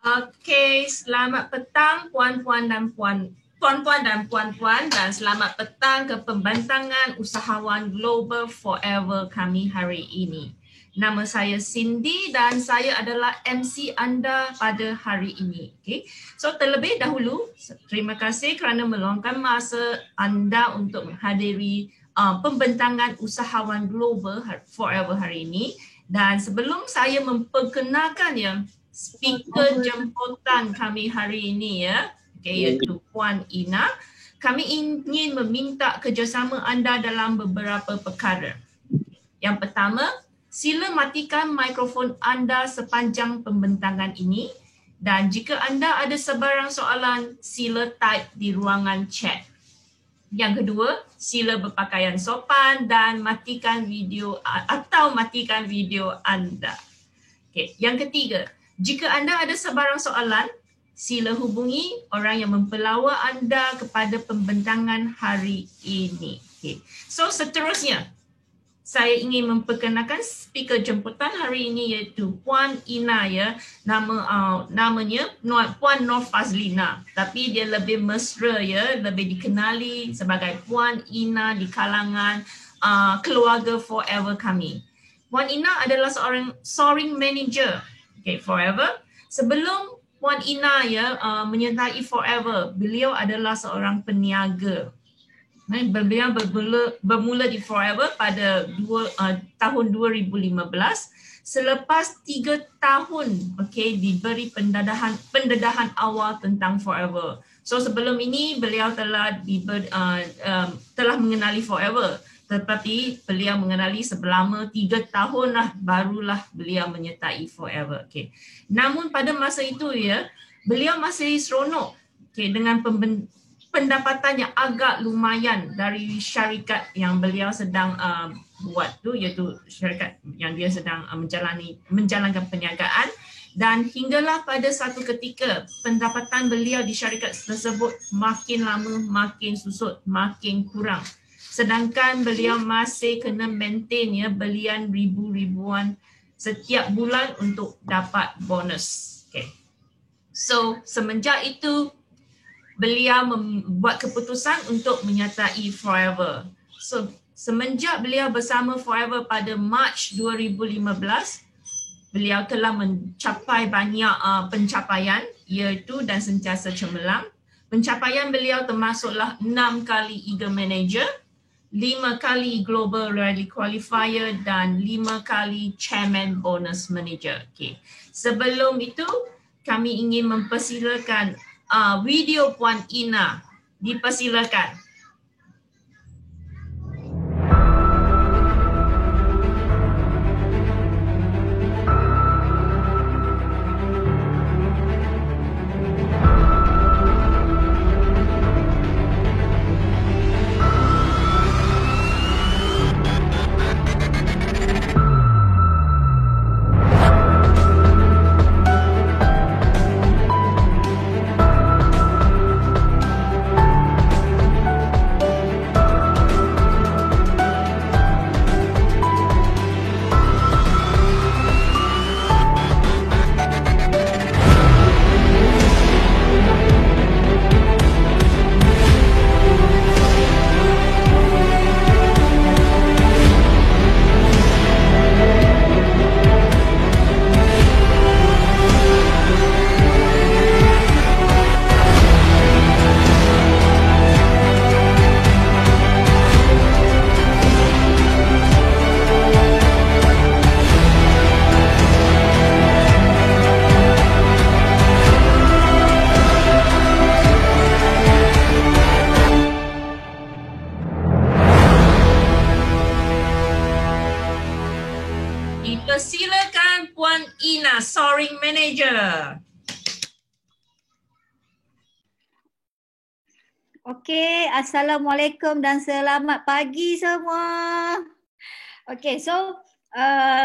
Okey, selamat petang puan-puan dan puan-puan dan selamat petang ke pembantangan usahawan Global Forever kami hari ini. Nama saya Cindy dan saya adalah MC anda pada hari ini. Okay. So terlebih dahulu, terima kasih kerana meluangkan masa anda untuk menghadiri pembentangan usahawan Global Forever hari ini. Dan sebelum saya memperkenalkan speaker jemputan kami hari ini iaitu Puan Ina, kami ingin meminta kerjasama anda dalam beberapa perkara. Yang pertama, sila matikan mikrofon anda sepanjang pembentangan ini dan jika anda ada sebarang soalan, sila type di ruangan chat. Yang kedua, sila berpakaian sopan dan matikan video anda. Okay. Yang ketiga, jika anda ada sebarang soalan, sila hubungi orang yang mempelawa anda kepada pembentangan hari ini. Okay. So seterusnya, saya ingin memperkenalkan speaker jemputan hari ini iaitu Puan Ina namanya Puan Nur Fazlina, tapi dia lebih mesra lebih dikenali sebagai Puan Ina di kalangan keluarga Forever kami. Puan Ina adalah seorang soaring manager Forever. Sebelum Puan Ina menyertai Forever, beliau adalah seorang peniaga. Beliau bermula di Forever pada tahun 2015 selepas 3 tahun diberi pendedahan awal tentang Forever. So sebelum ini beliau telah mengenali Forever, tetapi beliau mengenali selama 3 tahun barulah beliau menyertai Forever. Namun pada masa itu beliau masih seronok dengan pendapatan yang agak lumayan dari syarikat yang beliau sedang buat tu, iaitu syarikat yang dia sedang menjalankan perniagaan, dan hinggalah pada satu ketika pendapatan beliau di syarikat tersebut makin lama makin susut, makin kurang. Sedangkan beliau masih kena maintain belian ribuan setiap bulan untuk dapat bonus. So semenjak itu beliau membuat keputusan untuk menyertai Forever. So semenjak beliau bersama Forever pada Mac 2015, beliau telah mencapai banyak pencapaian iaitu dan sentiasa cemerlang. Pencapaian beliau termasuklah 6 kali Eagle Manager, 5 kali Global Rally Qualifier dan 5 kali Chairman Bonus Manager. Sebelum itu, kami ingin mempersilakan video Puan Ina. Dipersilakan. Dipersilakan Puan Ina, Soaring Manager. Okey, Assalamualaikum dan selamat pagi semua. Okey, so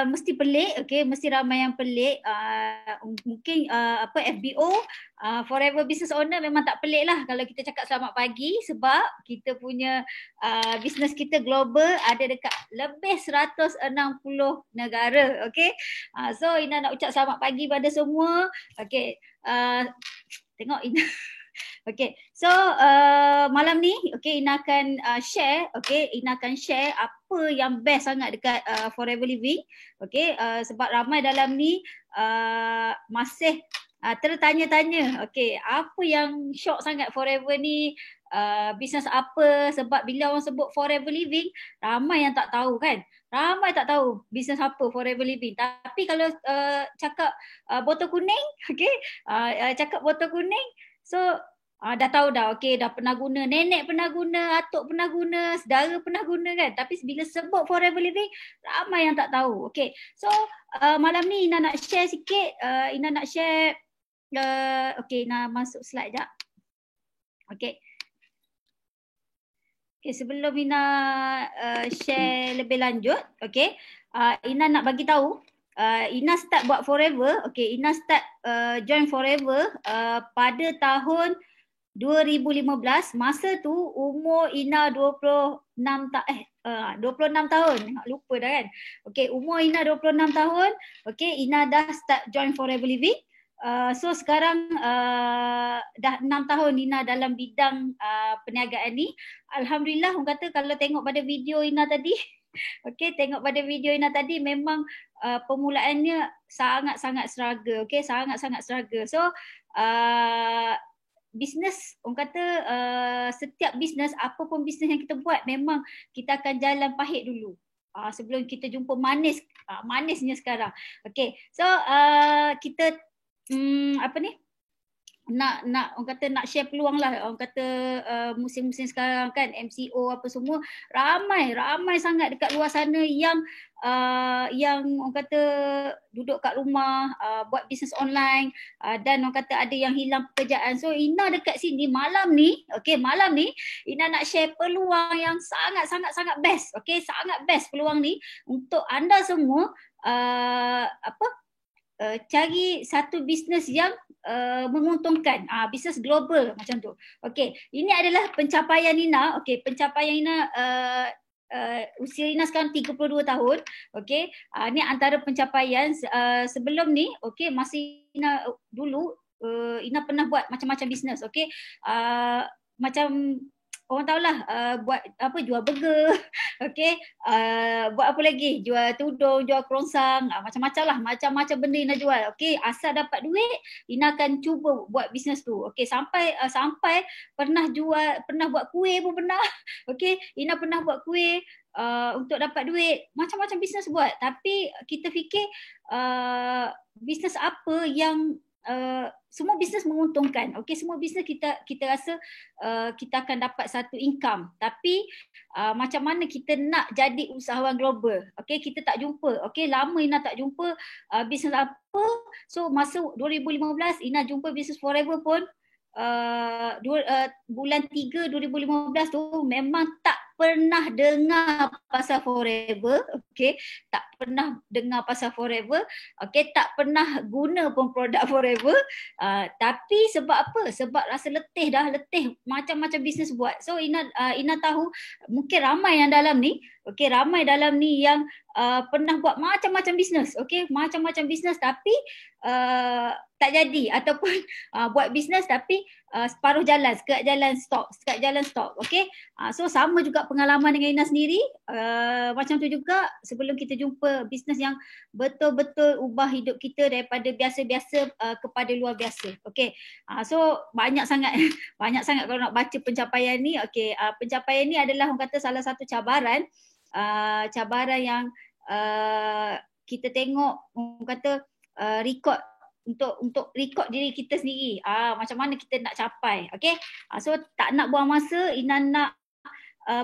mesti pelik, okay, mesti ramai yang pelik. Mungkin FBO, Forever Business Owner memang tak pelik lah kalau kita cakap selamat pagi, sebab kita punya business kita global, ada dekat lebih 160 negara, okay. So Ina nak ucap selamat pagi pada semua. Okay, tengok Ina. Okay, so malam ni, okay, Ina akan share, okay, Ina akan share apa yang best sangat dekat Forever Living, okay, sebab ramai dalam ni masih tertanya-tanya, okay, apa yang shock sangat Forever ni, bisnes apa, sebab bila orang sebut Forever Living, ramai yang tak tahu kan, ramai tak tahu bisnes apa Forever Living. Tapi kalau cakap botol kuning, okay, cakap botol kuning, so dah tahu dah, okay, dah pernah guna, nenek pernah guna, atuk pernah guna, saudara pernah guna kan. Tapi bila sebut Forever Living, ramai yang tak tahu. Okay, so malam ni Ina nak share sikit, Ina nak share, okay, Ina masuk slide sekejap. Okay. Okay, sebelum Ina share lebih lanjut, okay, Ina nak bagi tahu, Ina start buat Forever, okay, Ina start join Forever pada tahun 2015. Masa tu umur Ina 26 tahun. Lupa dah kan. Okay, umur Ina 26 tahun. Okay, Ina dah start join Forever Living. So sekarang dah 6 tahun Ina dalam bidang perniagaan ni. Alhamdulillah, orang kata kalau tengok pada video Ina tadi, okay, tengok pada video Ina tadi, memang permulaannya sangat-sangat struggle. Okay, sangat-sangat struggle. So bisnes, orang kata setiap bisnes, apa pun bisnes yang kita buat, memang kita akan jalan pahit dulu sebelum kita jumpa manisnya sekarang. Okay, so kita nak orang kata nak share peluang lah. Orang kata musim-musim sekarang kan, MCO apa semua, ramai sangat dekat luar sana yang orang kata duduk kat rumah, buat bisnes online, dan orang kata ada yang hilang pekerjaan. So Ina dekat sini malam ni, okay, malam ni Ina nak share peluang yang sangat best, okay, sangat best peluang ni untuk anda semua cari satu bisnes yang menguntungkan, bisnes global macam tu. Okay, ini adalah pencapaian Ina. Okay, pencapaian Ina, usia Ina sekarang 32 tahun. Okay, ni antara pencapaian. Sebelum ni, okay, masih Ina dulu, Ina pernah buat macam-macam bisnes. Okay, macam orang tahulah, buat apa, jual burger, okay, buat apa lagi, jual tudung, jual kerongsang, macam-macam lah, macam-macam benda Ina jual. Okay, asal dapat duit, Ina akan cuba buat bisnes tu. Okay, sampai pernah buat kuih pun pernah. Okay, Ina pernah buat kuih untuk dapat duit, macam-macam bisnes buat. Tapi kita fikir bisnes apa yang semua bisnes menguntungkan. Okay, semua bisnes kita rasa kita akan dapat satu income. Tapi macam mana kita nak jadi usahawan global? Okay, kita tak jumpa. Okay, lama Ina tak jumpa bisnes apa. So masa 2015 Ina jumpa bisnes Forever pun, bulan 3 2015 tu memang tak pernah dengar pasal Forever. Okay, tak pernah dengar pasal Forever. Okay, tak pernah guna pun produk Forever. Tapi sebab apa? Sebab rasa letih macam-macam bisnes buat. So Ina tahu mungkin ramai yang dalam ni, okay, ramai dalam ni yang pernah buat macam-macam bisnes. Okay, macam-macam bisnes tapi tak jadi, ataupun buat bisnes tapi separuh jalan, sekat jalan stop. Okay, so sama juga pengalaman dengan Ina sendiri. Macam tu juga sebelum kita jumpa bisnes yang betul-betul ubah hidup kita daripada biasa-biasa kepada luar biasa. Okay, so banyak sangat kalau nak baca pencapaian ni. Okay, pencapaian ni adalah orang kata salah satu cabaran yang kita tengok, orang kata record, untuk record diri kita sendiri, macam mana kita nak capai. Okay, so tak nak buang masa, Ina nak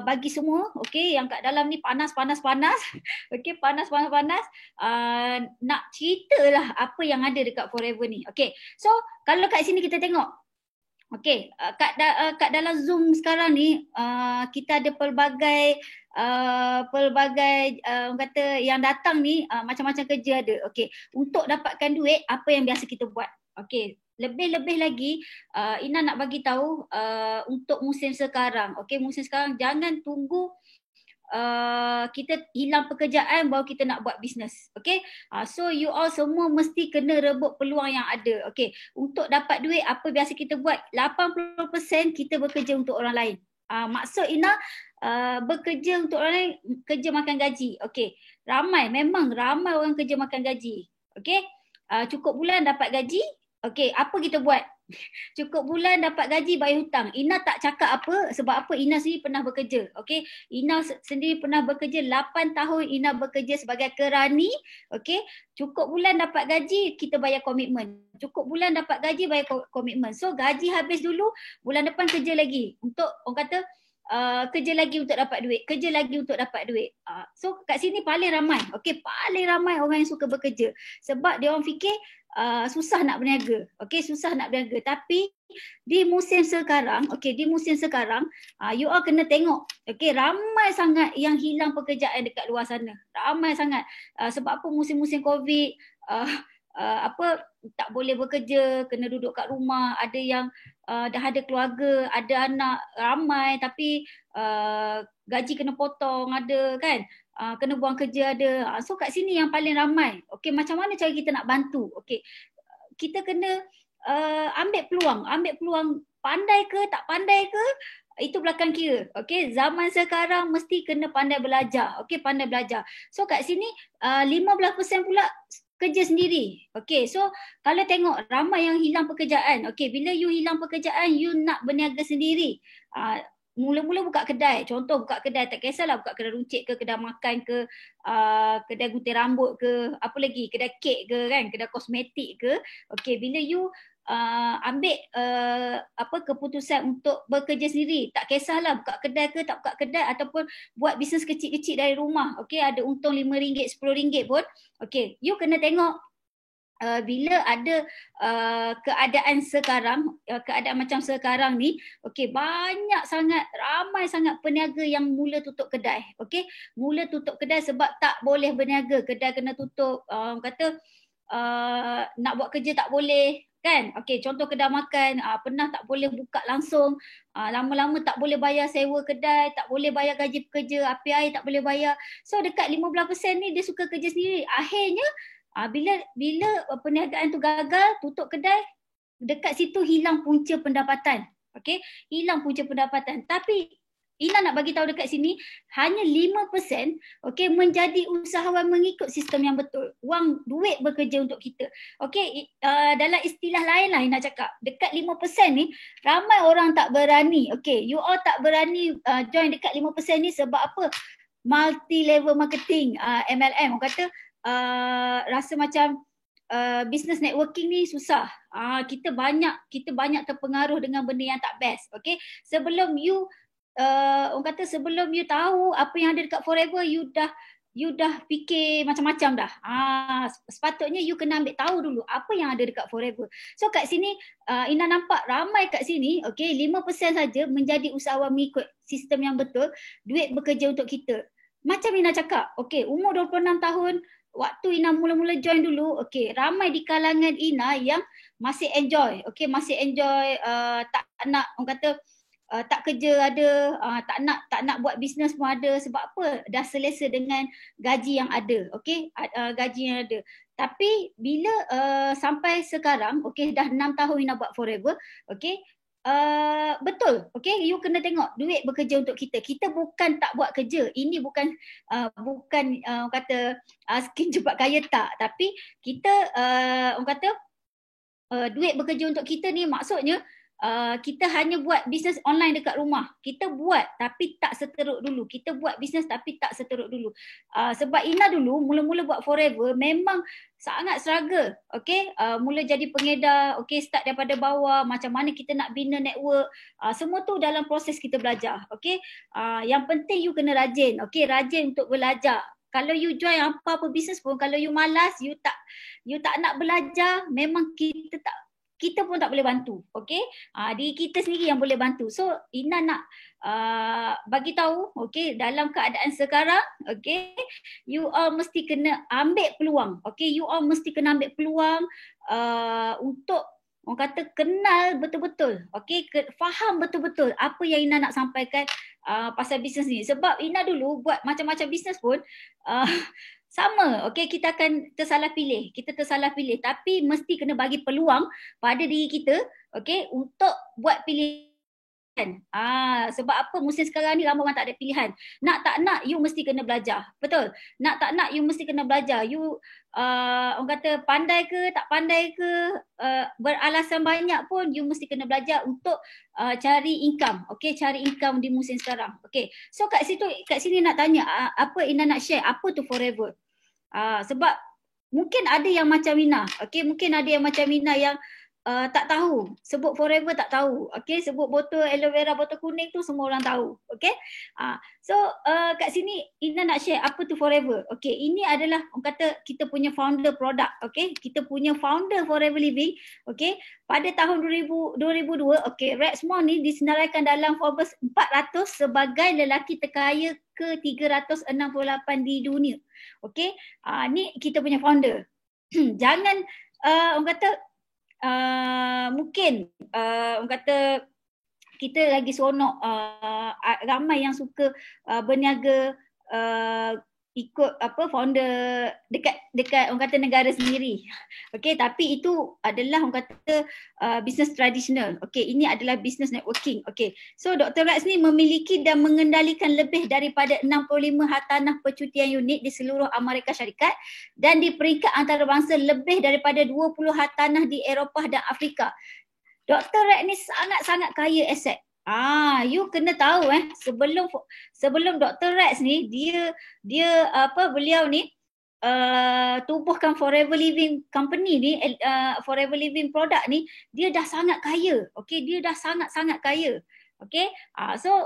bagi semua, okay, yang kat dalam ni panas. Okay, panas. Nak ceritalah apa yang ada dekat Forever ni. Okay, so kalau kat sini kita tengok, Okey, kat dalam Zoom sekarang ni kita ada pelbagai orang kata yang datang ni macam-macam kerja ada. Okey, untuk dapatkan duit apa yang biasa kita buat. Okey, lebih-lebih lagi Ina nak bagi tahu untuk musim sekarang. Okey, musim sekarang jangan tunggu kita hilang pekerjaan baru kita nak buat bisnes. Okay, so you all semua mesti kena rebut peluang yang ada. Okay, untuk dapat duit apa biasa kita buat, 80% kita bekerja untuk orang lain. Maksud Ina bekerja untuk orang lain, kerja makan gaji. Okay, memang ramai orang kerja makan gaji. Okay, cukup bulan dapat gaji. Okay, apa kita buat? Cukup bulan dapat gaji bayar hutang. Ina tak cakap apa sebab apa Ina sendiri pernah bekerja. Okey, Ina sendiri pernah bekerja 8 tahun Ina bekerja sebagai kerani. Okey, cukup bulan dapat gaji kita bayar komitmen. Cukup bulan dapat gaji bayar komitmen. So gaji habis dulu, bulan depan kerja lagi untuk orang kata kerja lagi untuk dapat duit, kerja lagi untuk dapat duit. So kat sini paling ramai. Okey, paling ramai orang yang suka bekerja sebab dia orang fikir susah nak berniaga. Okey, susah nak berniaga. Tapi di musim sekarang, you all kena tengok. Okey, ramai sangat yang hilang pekerjaan dekat luar sana. Ramai sangat. Sebab apa musim-musim COVID, tak boleh bekerja, kena duduk kat rumah, ada yang dah ada keluarga, ada anak ramai tapi gaji kena potong, ada kan, kena buang kerja ada. So kat sini yang paling ramai. Okey, macam mana cara kita nak bantu? Okey, kita kena ambil peluang, pandai ke tak pandai ke itu belakang kira. Okey, zaman sekarang mesti kena pandai belajar. Okey, pandai belajar. So kat sini 15% pula kerja sendiri. Okey, so kalau tengok ramai yang hilang pekerjaan. Okey, bila you hilang pekerjaan, you nak berniaga sendiri. Mula-mula buka kedai. Contoh buka kedai, tak kisahlah buka kedai runcit ke, kedai makan ke, kedai gunting rambut ke, apa lagi, kedai kek ke kan, kedai kosmetik ke. Okey, bila you ambil keputusan untuk bekerja sendiri, tak kisahlah buka kedai ke tak buka kedai ataupun buat bisnes kecil-kecil dari rumah. Okey, ada untung RM5, RM10 pun. Okey, you kena tengok bila ada keadaan sekarang, keadaan macam sekarang ni, okey, ramai sangat peniaga yang mula tutup kedai. Okey, mula tutup kedai sebab tak boleh berniaga, kedai kena tutup, kata nak buat kerja tak boleh kan. Okey, contoh kedai makan, pernah tak boleh buka langsung, lama-lama tak boleh bayar sewa kedai, tak boleh bayar gaji pekerja, api air tak boleh bayar. So dekat 15% ni dia suka kerja sendiri. Akhirnya bila perniagaan tu gagal, tutup kedai, dekat situ hilang punca pendapatan. Okey, hilang punca pendapatan. Tapi Ina nak bagi tahu dekat sini hanya 5% okey menjadi usahawan mengikut sistem yang betul. Duit bekerja untuk kita. Okey, dalam istilah lain lah Ina cakap, dekat 5% ni ramai orang tak berani. Okey, you all tak berani join dekat 5% ni sebab apa? Multi level marketing, MLM. Orang kata rasa macam business networking ni susah. Kita banyak terpengaruh dengan benda yang tak best. Okey, sebelum you sebelum you tahu apa yang ada dekat Forever, you dah fikir macam-macam dah. Sepatutnya you kena ambil tahu dulu apa yang ada dekat Forever. So kat sini Ina nampak ramai kat sini, okey, 5% saja menjadi usahawan mengikut sistem yang betul, duit bekerja untuk kita. Macam Ina cakap, okey, umur 26 tahun, waktu Ina mula-mula join dulu, okey, ramai di kalangan Ina yang masih enjoy, okey, masih enjoy, tak nak, orang kata tak kerja ada, tak nak buat bisnes pun ada. Sebab apa? Dah selesa dengan gaji yang ada, okey, gaji yang ada. Tapi bila sampai sekarang, okey, dah 6 tahun Ina buat Forever, okey, betul, okey, you kena tengok duit bekerja untuk kita. Kita bukan tak buat kerja. Ini bukan kata skin cepat kaya, tak. Tapi kita orang kata duit bekerja untuk kita ni maksudnya kita hanya buat bisnes online dekat rumah. Kita buat tapi tak seteruk dulu. Kita buat bisnes tapi tak seteruk dulu. Sebab Ina dulu mula-mula buat Forever memang sangat struggle. Okay, mula jadi pengedar, okay, start daripada bawah, macam mana kita nak bina network, semua tu dalam proses kita belajar. Okay, yang penting you kena rajin. Okay, rajin untuk belajar. Kalau you join apa-apa bisnes pun, kalau you malas, you tak nak belajar, memang kita kita pun tak boleh bantu. Okey, diri kita sendiri yang boleh bantu. So Ina nak bagi tahu, okey, dalam keadaan sekarang, okey, you all mesti kena ambil peluang. Okey, you all mesti kena ambil peluang untuk orang kata kenal betul-betul, okey, faham betul-betul apa yang Ina nak sampaikan pasal bisnes ni. Sebab Ina dulu buat macam-macam bisnes pun sama, okey, kita akan tersalah pilih. Kita tersalah pilih, tapi mesti kena bagi peluang pada diri kita, okey, untuk buat pilihan. Sebab apa musim sekarang ni ramai orang tak ada pilihan. Nak tak nak you mesti kena belajar. Betul. Nak tak nak you mesti kena belajar. You orang kata pandai ke tak pandai ke, beralasan banyak pun you mesti kena belajar untuk cari income. Okey, cari income di musim sekarang. Okey. So kat sini nak tanya apa Ina nak share, apa tu Forever? Sebab mungkin ada yang macam Ina. Okey, mungkin ada yang macam Ina yang tak tahu, sebut Forever tak tahu. Okey, sebut botol aloe vera, botol kuning tu semua orang tahu. Okey. So kat sini Ina nak share apa tu Forever. Okey, ini adalah orang kata kita punya founder produk. Okey, kita punya founder Forever Living. Okey, pada tahun 2002, okey, Rexmore ni disenaraikan dalam Forbes 400 sebagai lelaki terkaya ke-368 di dunia. Okey, ni kita punya founder. Jangan orang kata mungkin orang kata kita lagi seronok, ramai yang suka berniaga ikut apa founder dekat orang kata negara sendiri. Okey, tapi itu adalah orang kata bisnes tradisional. Okey, ini adalah bisnes networking. Okey. So Dr. Rex ni memiliki dan mengendalikan lebih daripada 65 hartanah percutian unik di seluruh Amerika Syarikat dan di peringkat antarabangsa lebih daripada 20 hartanah di Eropah dan Afrika. Dr. Rex ni sangat-sangat kaya aset. You kena tahu sebelum Dr. Rex ni dia beliau ni tubuhkan Forever Living Company ni, Forever Living product ni, dia dah sangat kaya. Okey, dia dah sangat-sangat kaya. Okey. So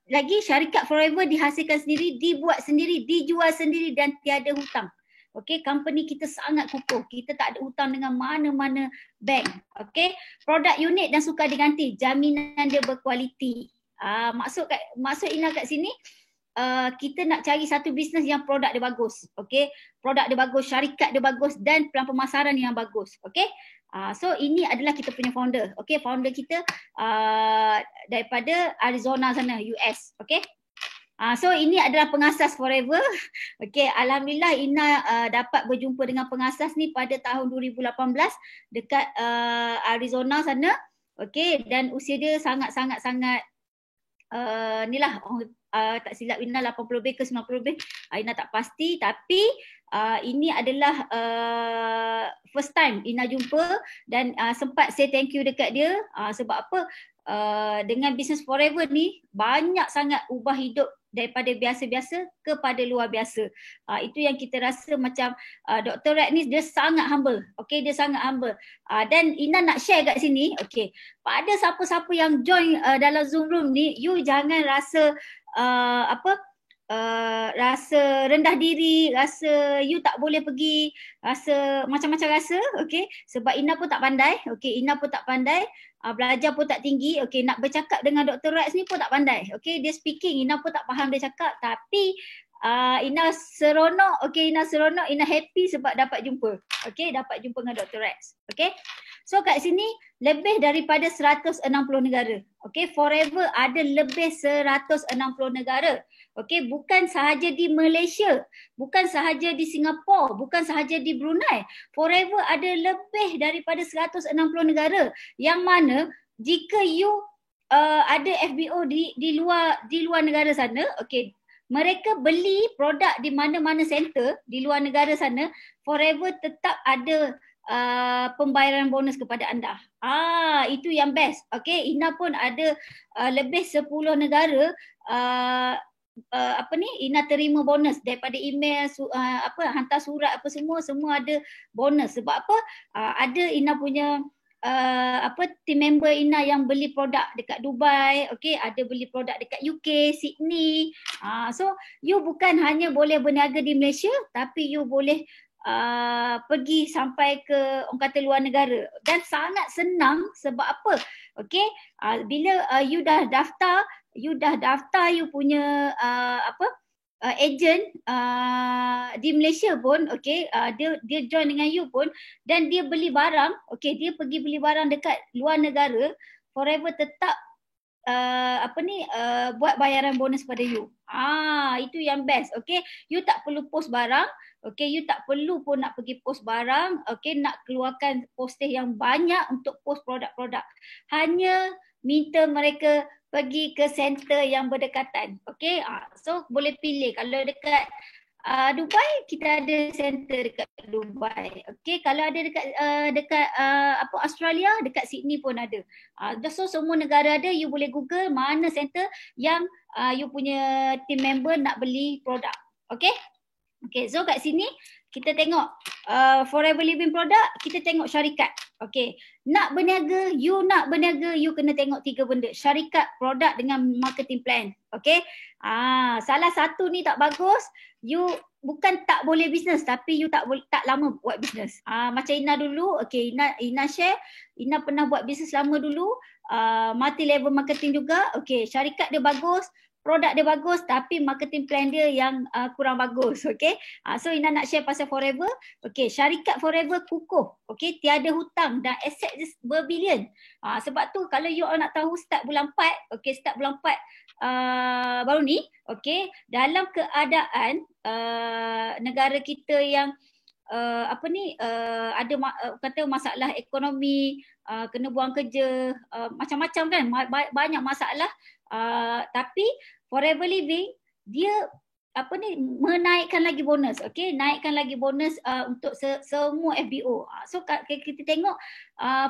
lagi syarikat Forever dihasilkan sendiri, dibuat sendiri, dijual sendiri dan tiada hutang. Okey, company kita sangat kukuh. Kita tak ada hutang dengan mana-mana bank. Okey, produk unik dan sukar diganti. Jaminan dia berkualiti. Maksud Ina kat sini, kita nak cari satu bisnes yang produk dia bagus. Okey, produk dia bagus, syarikat dia bagus dan pelan pemasaran yang bagus. Okey. So ini adalah kita punya founder. Okey, founder kita daripada Arizona sana, US. Okey. So ini adalah pengasas Forever. Okey, alhamdulillah Ina dapat berjumpa dengan pengasas ni pada tahun 2018 dekat Arizona sana. Okey, dan usia dia sangat inilah tak silap Ina 80 lebih ke 90 lebih. Ina tak pasti, tapi ini adalah first time Ina jumpa dan sempat say thank you dekat dia sebab apa? Dengan bisnes Forever ni banyak sangat ubah hidup daripada biasa-biasa kepada luar biasa. Itu yang kita rasa macam Dr. Rex ni dia sangat humble. Okey, dia sangat humble. Dan Ina nak share kat sini, okey, pada siapa-siapa yang join dalam Zoom room ni, you jangan rasa rasa rendah diri, rasa you tak boleh pergi, rasa macam-macam rasa, okey, sebab Ina pun tak pandai, okey, Ina pun tak pandai, belajar pun tak tinggi, okey, nak bercakap dengan Dr. Rex ni pun tak pandai, okey, dia speaking, Ina pun tak faham dia cakap, tapi Ina seronok, okey, Ina seronok, Ina happy sebab dapat jumpa, okey, dapat jumpa dengan Dr. Rex, okey. So kat sini lebih daripada 160 negara. Okey, Forever ada lebih 160 negara. Okey, bukan sahaja di Malaysia, bukan sahaja di Singapura, bukan sahaja di Brunei. Forever ada lebih daripada 160 negara yang mana jika you ada FBO di luar negara sana, okey, mereka beli produk di mana-mana center di luar negara sana, Forever tetap ada pembayaran bonus kepada anda. Itu yang best. Okey, Ina pun ada lebih 10 negara Ina terima bonus daripada email, hantar surat apa semua ada bonus. Sebab apa? Ada Ina punya team member Ina yang beli produk dekat Dubai, okey, ada beli produk dekat UK, Sydney. So you bukan hanya boleh berniaga di Malaysia, tapi you boleh pergi sampai ke orang kata luar negara, dan sangat senang. Sebab apa? Okey, bila you dah daftar you punya agent di Malaysia pun, okey, dia join dengan you pun, dan dia beli barang, okey, dia pergi beli barang dekat luar negara, Forever tetap buat bayaran bonus pada you. Itu yang best. Okay, you tak perlu post barang. Okay, you tak perlu pun nak pergi post barang. Okay, nak keluarkan postage yang banyak untuk post produk-produk. Hanya minta mereka pergi ke center yang berdekatan. Okay, so boleh pilih. Kalau dekat Dubai, kita ada center dekat Dubai. Okay, kalau ada dekat Australia, dekat Sydney pun ada. So semua negara ada, you boleh Google mana center yang you punya team member nak beli produk. Okay? Okay, so kat sini kita tengok Forever Living product, kita tengok syarikat. Okay, nak berniaga, you kena tengok 3 benda. Syarikat, produk dengan marketing plan. Okay, salah satu ni tak bagus, you bukan tak boleh bisnes, tapi you tak lama buat bisnes. Macam Ina dulu, okay, Ina share, Ina pernah buat bisnes lama dulu, multi level marketing juga. Okay, syarikat dia bagus, produk dia bagus, tapi marketing plan dia yang kurang bagus. Okay, so Ina nak share pasal Forever. Okay, syarikat Forever kukuh. Okay, tiada hutang dan aset berbilion. Sebab tu kalau you all nak tahu start bulan 4, okay, start bulan 4 baru ni, okay, dalam keadaan negara kita yang ada kata masalah ekonomi, kena buang kerja, macam-macam kan, banyak masalah, tapi Forever Living dia menaikkan lagi bonus. Okay, naikkan lagi bonus untuk semua FBO. So kita tengok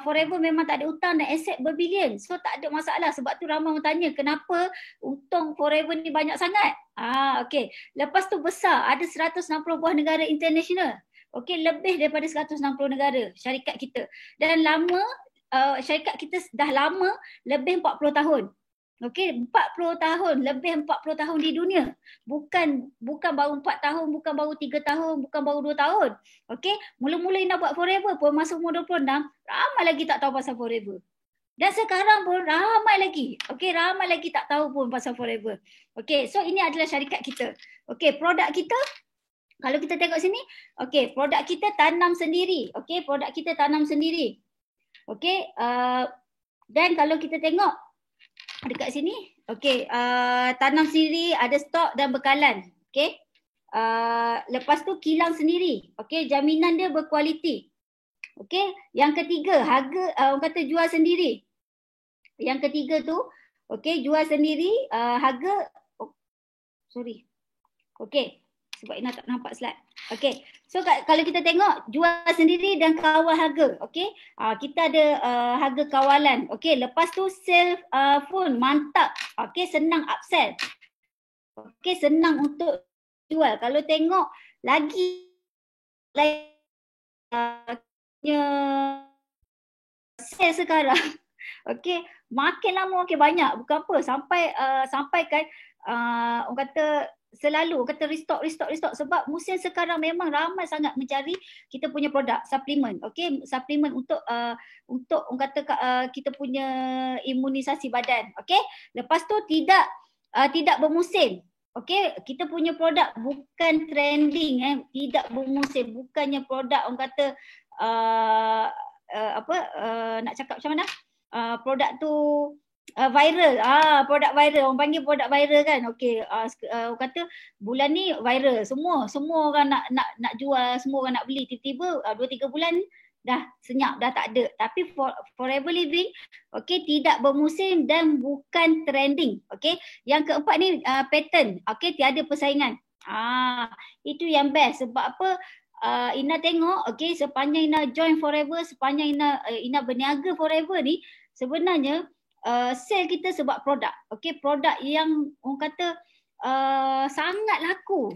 Forever memang tak ada hutang dan aset berbilion. So tak ada masalah. Sebab tu ramai orang tanya kenapa untung Forever ni banyak sangat. Okay, lepas tu besar, ada 160 buah negara international. Okay, lebih daripada 160 negara syarikat kita. Dan lama, syarikat kita dah lama, lebih 40 tahun. Okay, 40 tahun, lebih 40 tahun di dunia. Bukan baru 4 tahun, bukan baru 3 tahun, bukan baru 2 tahun. Okay, mula-mula Ina buat Forever pun masa umur 26, ramai lagi tak tahu pasal Forever. Dan sekarang pun ramai lagi. Okay, ramai lagi tak tahu pun pasal Forever. Okay, so ini adalah syarikat kita. Okay, produk kita, kalau kita tengok sini, okay, produk kita tanam sendiri. Okay, produk kita tanam sendiri. Okay, dan kalau kita tengok dekat sini, okay, tanam sendiri, ada stok dan bekalan. Okay, lepas tu kilang sendiri. Okay, jaminan dia berkualiti. Okay, yang ketiga, harga, orang kata jual sendiri. Yang ketiga tu, okay, jual sendiri, harga, okay, sebab Ina tak nampak slide. Okay, so kalau kita tengok jual sendiri dan kawal harga, okay, kita ada harga kawalan. Okay, lepas tu sale pun mantap. Okay, senang upsell. Okay, senang untuk jual. Kalau tengok lagi sale sekarang, okay, makin lama makin banyak. Bukan apa, sampai kan orang kata selalu kata restock sebab musim sekarang memang ramai sangat mencari kita punya produk suplemen. Okey, suplemen untuk orang kata kita punya imunisasi badan. Okey, lepas tu tidak bermusim. Okey, kita punya produk bukan trending, tidak bermusim, bukannya produk orang kata nak cakap macam mana, produk tu viral, produk viral, orang panggil produk viral kan. Okey, orang kata bulan ni viral, semua orang nak jual, semua orang nak beli, tiba-tiba 2-3 bulan dah senyap, dah tak ada. Tapi Forever Living, okey, tidak bermusim dan bukan trending. Okey, yang keempat ni pattern, okey, tiada persaingan. Itu yang best. Sebab apa? Ina tengok, okey, sepanjang Ina join Forever, sepanjang Ina berniaga Forever ni, sebenarnya sale kita sebab produk. Okey, produk yang orang kata sangat laku.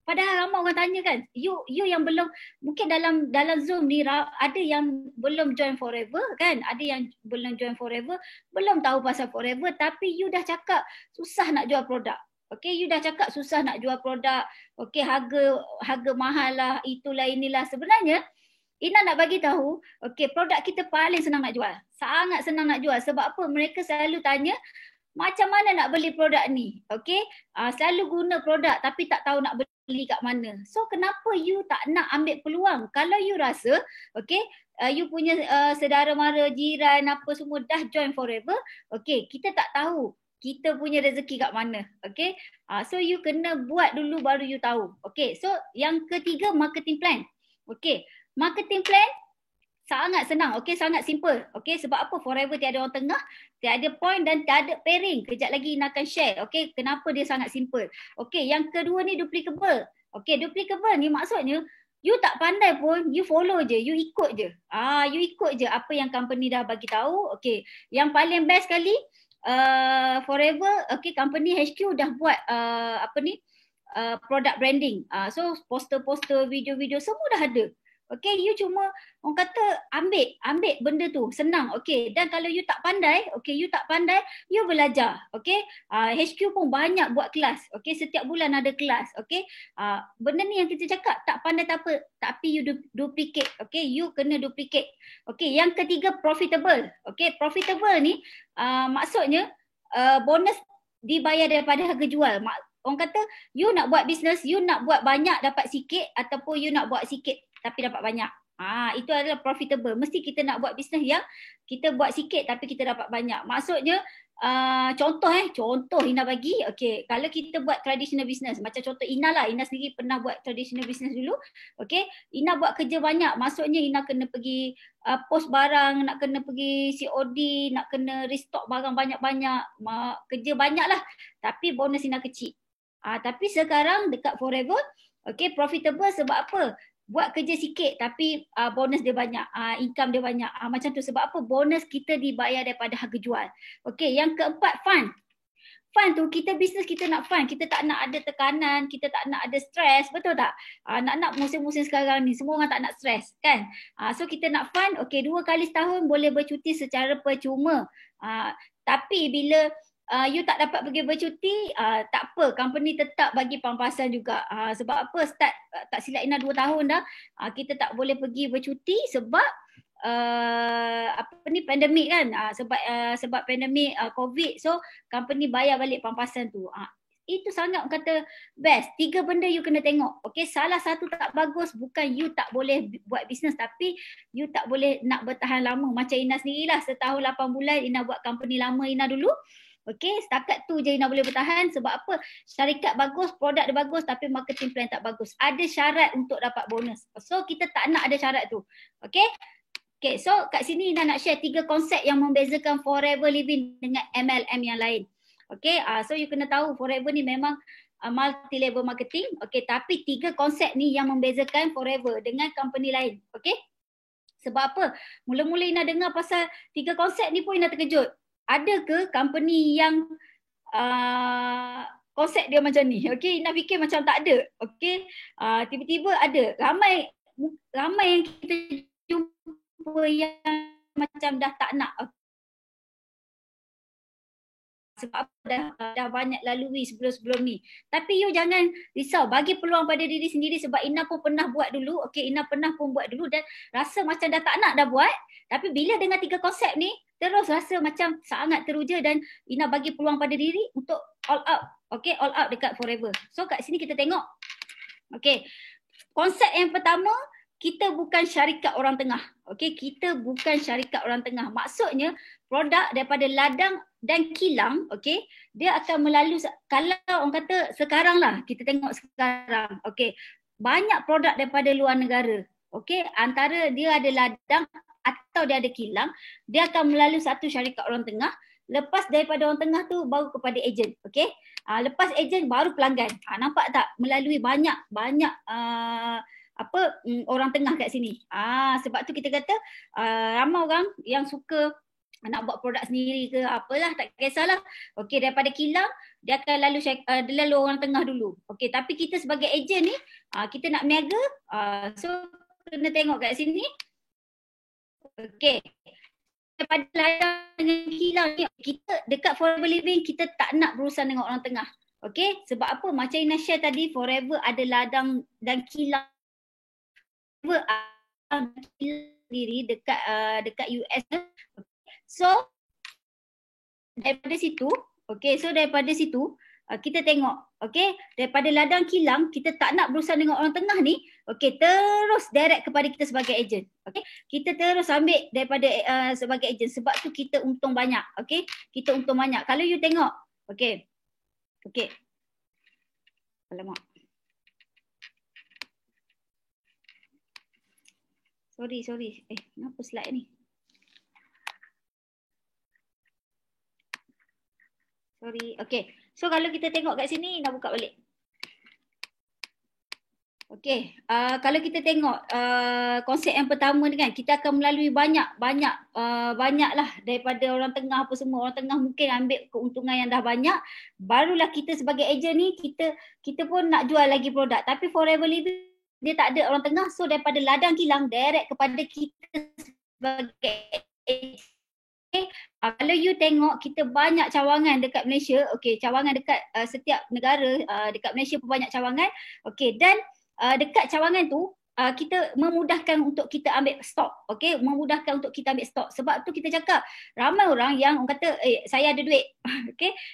Padahal ramai orang tanya kan, you yang belum, mungkin dalam Zoom ni ada yang belum join Forever kan, ada yang belum join Forever, belum tahu pasal Forever, tapi you dah cakap susah nak jual produk. Okay, you dah cakap susah nak jual produk. Okay, harga mahal lah, itulah inilah. Sebenarnya Ina nak bagi tahu, okay, produk kita paling senang nak jual. Sangat senang nak jual. Sebab apa? Mereka selalu tanya, macam mana nak beli produk ni? Okay, selalu guna produk tapi tak tahu nak beli kat mana. So, kenapa you tak nak ambil peluang? Kalau you rasa, okay, you punya saudara mara, jiran, apa semua dah join Forever, okay, kita tak tahu kita punya rezeki kat mana. Okay, so you kena buat dulu baru you tahu. Okay, so yang ketiga, marketing plan. Okay, marketing plan sangat senang, okay, sangat simple. Okay, sebab apa? Forever tiada orang tengah, tiada point dan tiada pairing. Kejap lagi Ina akan share, okay, kenapa dia sangat simple. Okay, yang kedua ni duplicable. Okay, duplicable ni maksudnya you tak pandai pun, you follow je, you ikut je. You ikut je apa yang company dah bagi tahu. Okay, yang paling best sekali, Forever, okay, company HQ dah buat product branding. So poster-poster, video-video semua dah ada. Okay, you cuma orang kata ambil benda tu, senang. Okay, dan kalau you tak pandai, okay, you belajar. Okay, HQ pun banyak buat kelas. Okay, setiap bulan ada kelas. Okay, benda ni yang kita cakap tak pandai tak apa, tapi you duplicate. Okay, you kena duplicate. Okay, yang ketiga profitable. Okay, profitable ni maksudnya bonus dibayar daripada harga jual. Orang kata you nak buat bisnes, you nak buat banyak dapat sikit, ataupun you nak buat sikit tapi dapat banyak. Itu adalah profitable. Mesti kita nak buat bisnes yang kita buat sikit tapi kita dapat banyak. Maksudnya contoh Ina bagi, okay, kalau kita buat traditional business, macam contoh Ina lah, Ina sendiri pernah buat traditional business dulu. Okay, Ina buat kerja banyak, maksudnya Ina kena pergi post barang, nak kena pergi COD, nak kena restock barang banyak-banyak, kerja banyak lah, tapi bonus Ina kecil. Tapi sekarang dekat Forever, okay, profitable sebab apa? Buat kerja sikit tapi bonus dia banyak, income dia banyak. Macam tu, sebab apa? Bonus kita dibayar daripada harga jual. Okay, yang keempat, fun. Fun tu, kita bisnes kita nak fun. Kita tak nak ada tekanan, kita tak nak ada stres, betul tak? Nak musim-musim sekarang ni, semua orang tak nak stres, kan? So kita nak fun, okay, 2 kali setahun boleh bercuti secara percuma. Tapi bila you tak dapat pergi bercuti, tak apa, company tetap bagi pampasan juga. Sebab apa? Tak silap Ina 2 tahun dah, kita tak boleh pergi bercuti sebab pandemik kan. Sebab pandemik COVID, so company bayar balik pampasan tu. Itu sangat kata best. 3 benda you kena tengok. Okay, salah satu tak bagus, bukan you tak boleh buat bisnes, tapi you tak boleh nak bertahan lama. Macam Ina sendirilah, setahun 8 bulan Ina buat company lama Ina dulu. Okay, setakat tu je Ina boleh bertahan. Sebab apa? Syarikat bagus, produk dia bagus, tapi marketing plan tak bagus. Ada syarat untuk dapat bonus. So kita tak nak ada syarat tu. Okay, so kat sini Ina nak share 3 konsep yang membezakan Forever Living dengan MLM yang lain. Okay, so you kena tahu Forever ni memang multi-level marketing. Okay, tapi 3 konsep ni yang membezakan Forever dengan company lain. Okay, sebab apa? Mula-mula Ina dengar pasal 3 konsep ni pun Ina terkejut. Ada ke company yang konsep dia macam ni? Okay, Ina fikir macam tak ada. Okay, tiba-tiba ada. Ramai yang kita jumpa yang macam dah tak nak. Sebab dah banyak lalui sebelum ni. Tapi you jangan risau, bagi peluang pada diri sendiri, sebab Ina pun pernah buat dulu. Okay, Ina pernah pun buat dulu dan rasa macam dah tak nak dah buat. Tapi bila dengan 3 konsep ni, terus rasa macam sangat teruja dan Ina bagi peluang pada diri untuk all out. Okay, all out dekat Forever. So kat sini kita tengok. Okay, konsep yang pertama, kita bukan syarikat orang tengah. Okay, kita bukan syarikat orang tengah. Maksudnya produk daripada ladang dan kilang, okay, dia akan melalui, kalau orang kata sekarang lah, kita tengok sekarang, okay, banyak produk daripada luar negara. Okay, antara dia ada ladang atau dia ada kilang, dia akan melalui satu syarikat orang tengah. Lepas daripada orang tengah tu baru kepada ejen. Okay, lepas ejen baru pelanggan. Nampak tak? Melalui banyak orang tengah kat sini. Sebab tu kita kata ramai orang yang suka nak buat produk sendiri ke apalah, tak kisahlah. Okey, daripada kilang dia akan lalu orang tengah dulu. Okey, tapi kita sebagai ejen ni kita nak niaga, so kena tengok kat sini. Okey, daripada ladang dengan kilang ni, kita dekat Forever Living kita tak nak berurusan dengan orang tengah. Okay, sebab apa? Macam Ina share tadi, forever ada ladang dan kilang. Forever ada diri dekat US. So daripada situ, kita tengok, daripada ladang kilang, kita tak nak berusaha dengan orang tengah ni, terus direct kepada kita sebagai ejen. Kita terus ambil daripada sebagai ejen, sebab tu kita untung banyak. Kita untung banyak. Kalau you tengok, alamak. Sorry. Kenapa slide ni? Sorry. So kalau kita tengok kat sini, nak buka balik. Kalau kita tengok konsep yang pertama ni kan, kita akan melalui banyak lah daripada orang tengah apa semua. Orang tengah mungkin ambil keuntungan yang dah banyak, barulah kita sebagai ejen ni, kita pun nak jual lagi produk. Tapi Forever Living dia tak ada orang tengah, so daripada ladang kilang direct kepada kita sebagai ejen. Kalau you tengok, kita banyak cawangan dekat Malaysia. Cawangan dekat setiap negara, dekat Malaysia pun banyak cawangan. Dan dekat cawangan tu, kita memudahkan untuk kita ambil stok. Memudahkan untuk kita ambil stok. Sebab tu kita cakap, ramai orang yang kata, saya ada duit.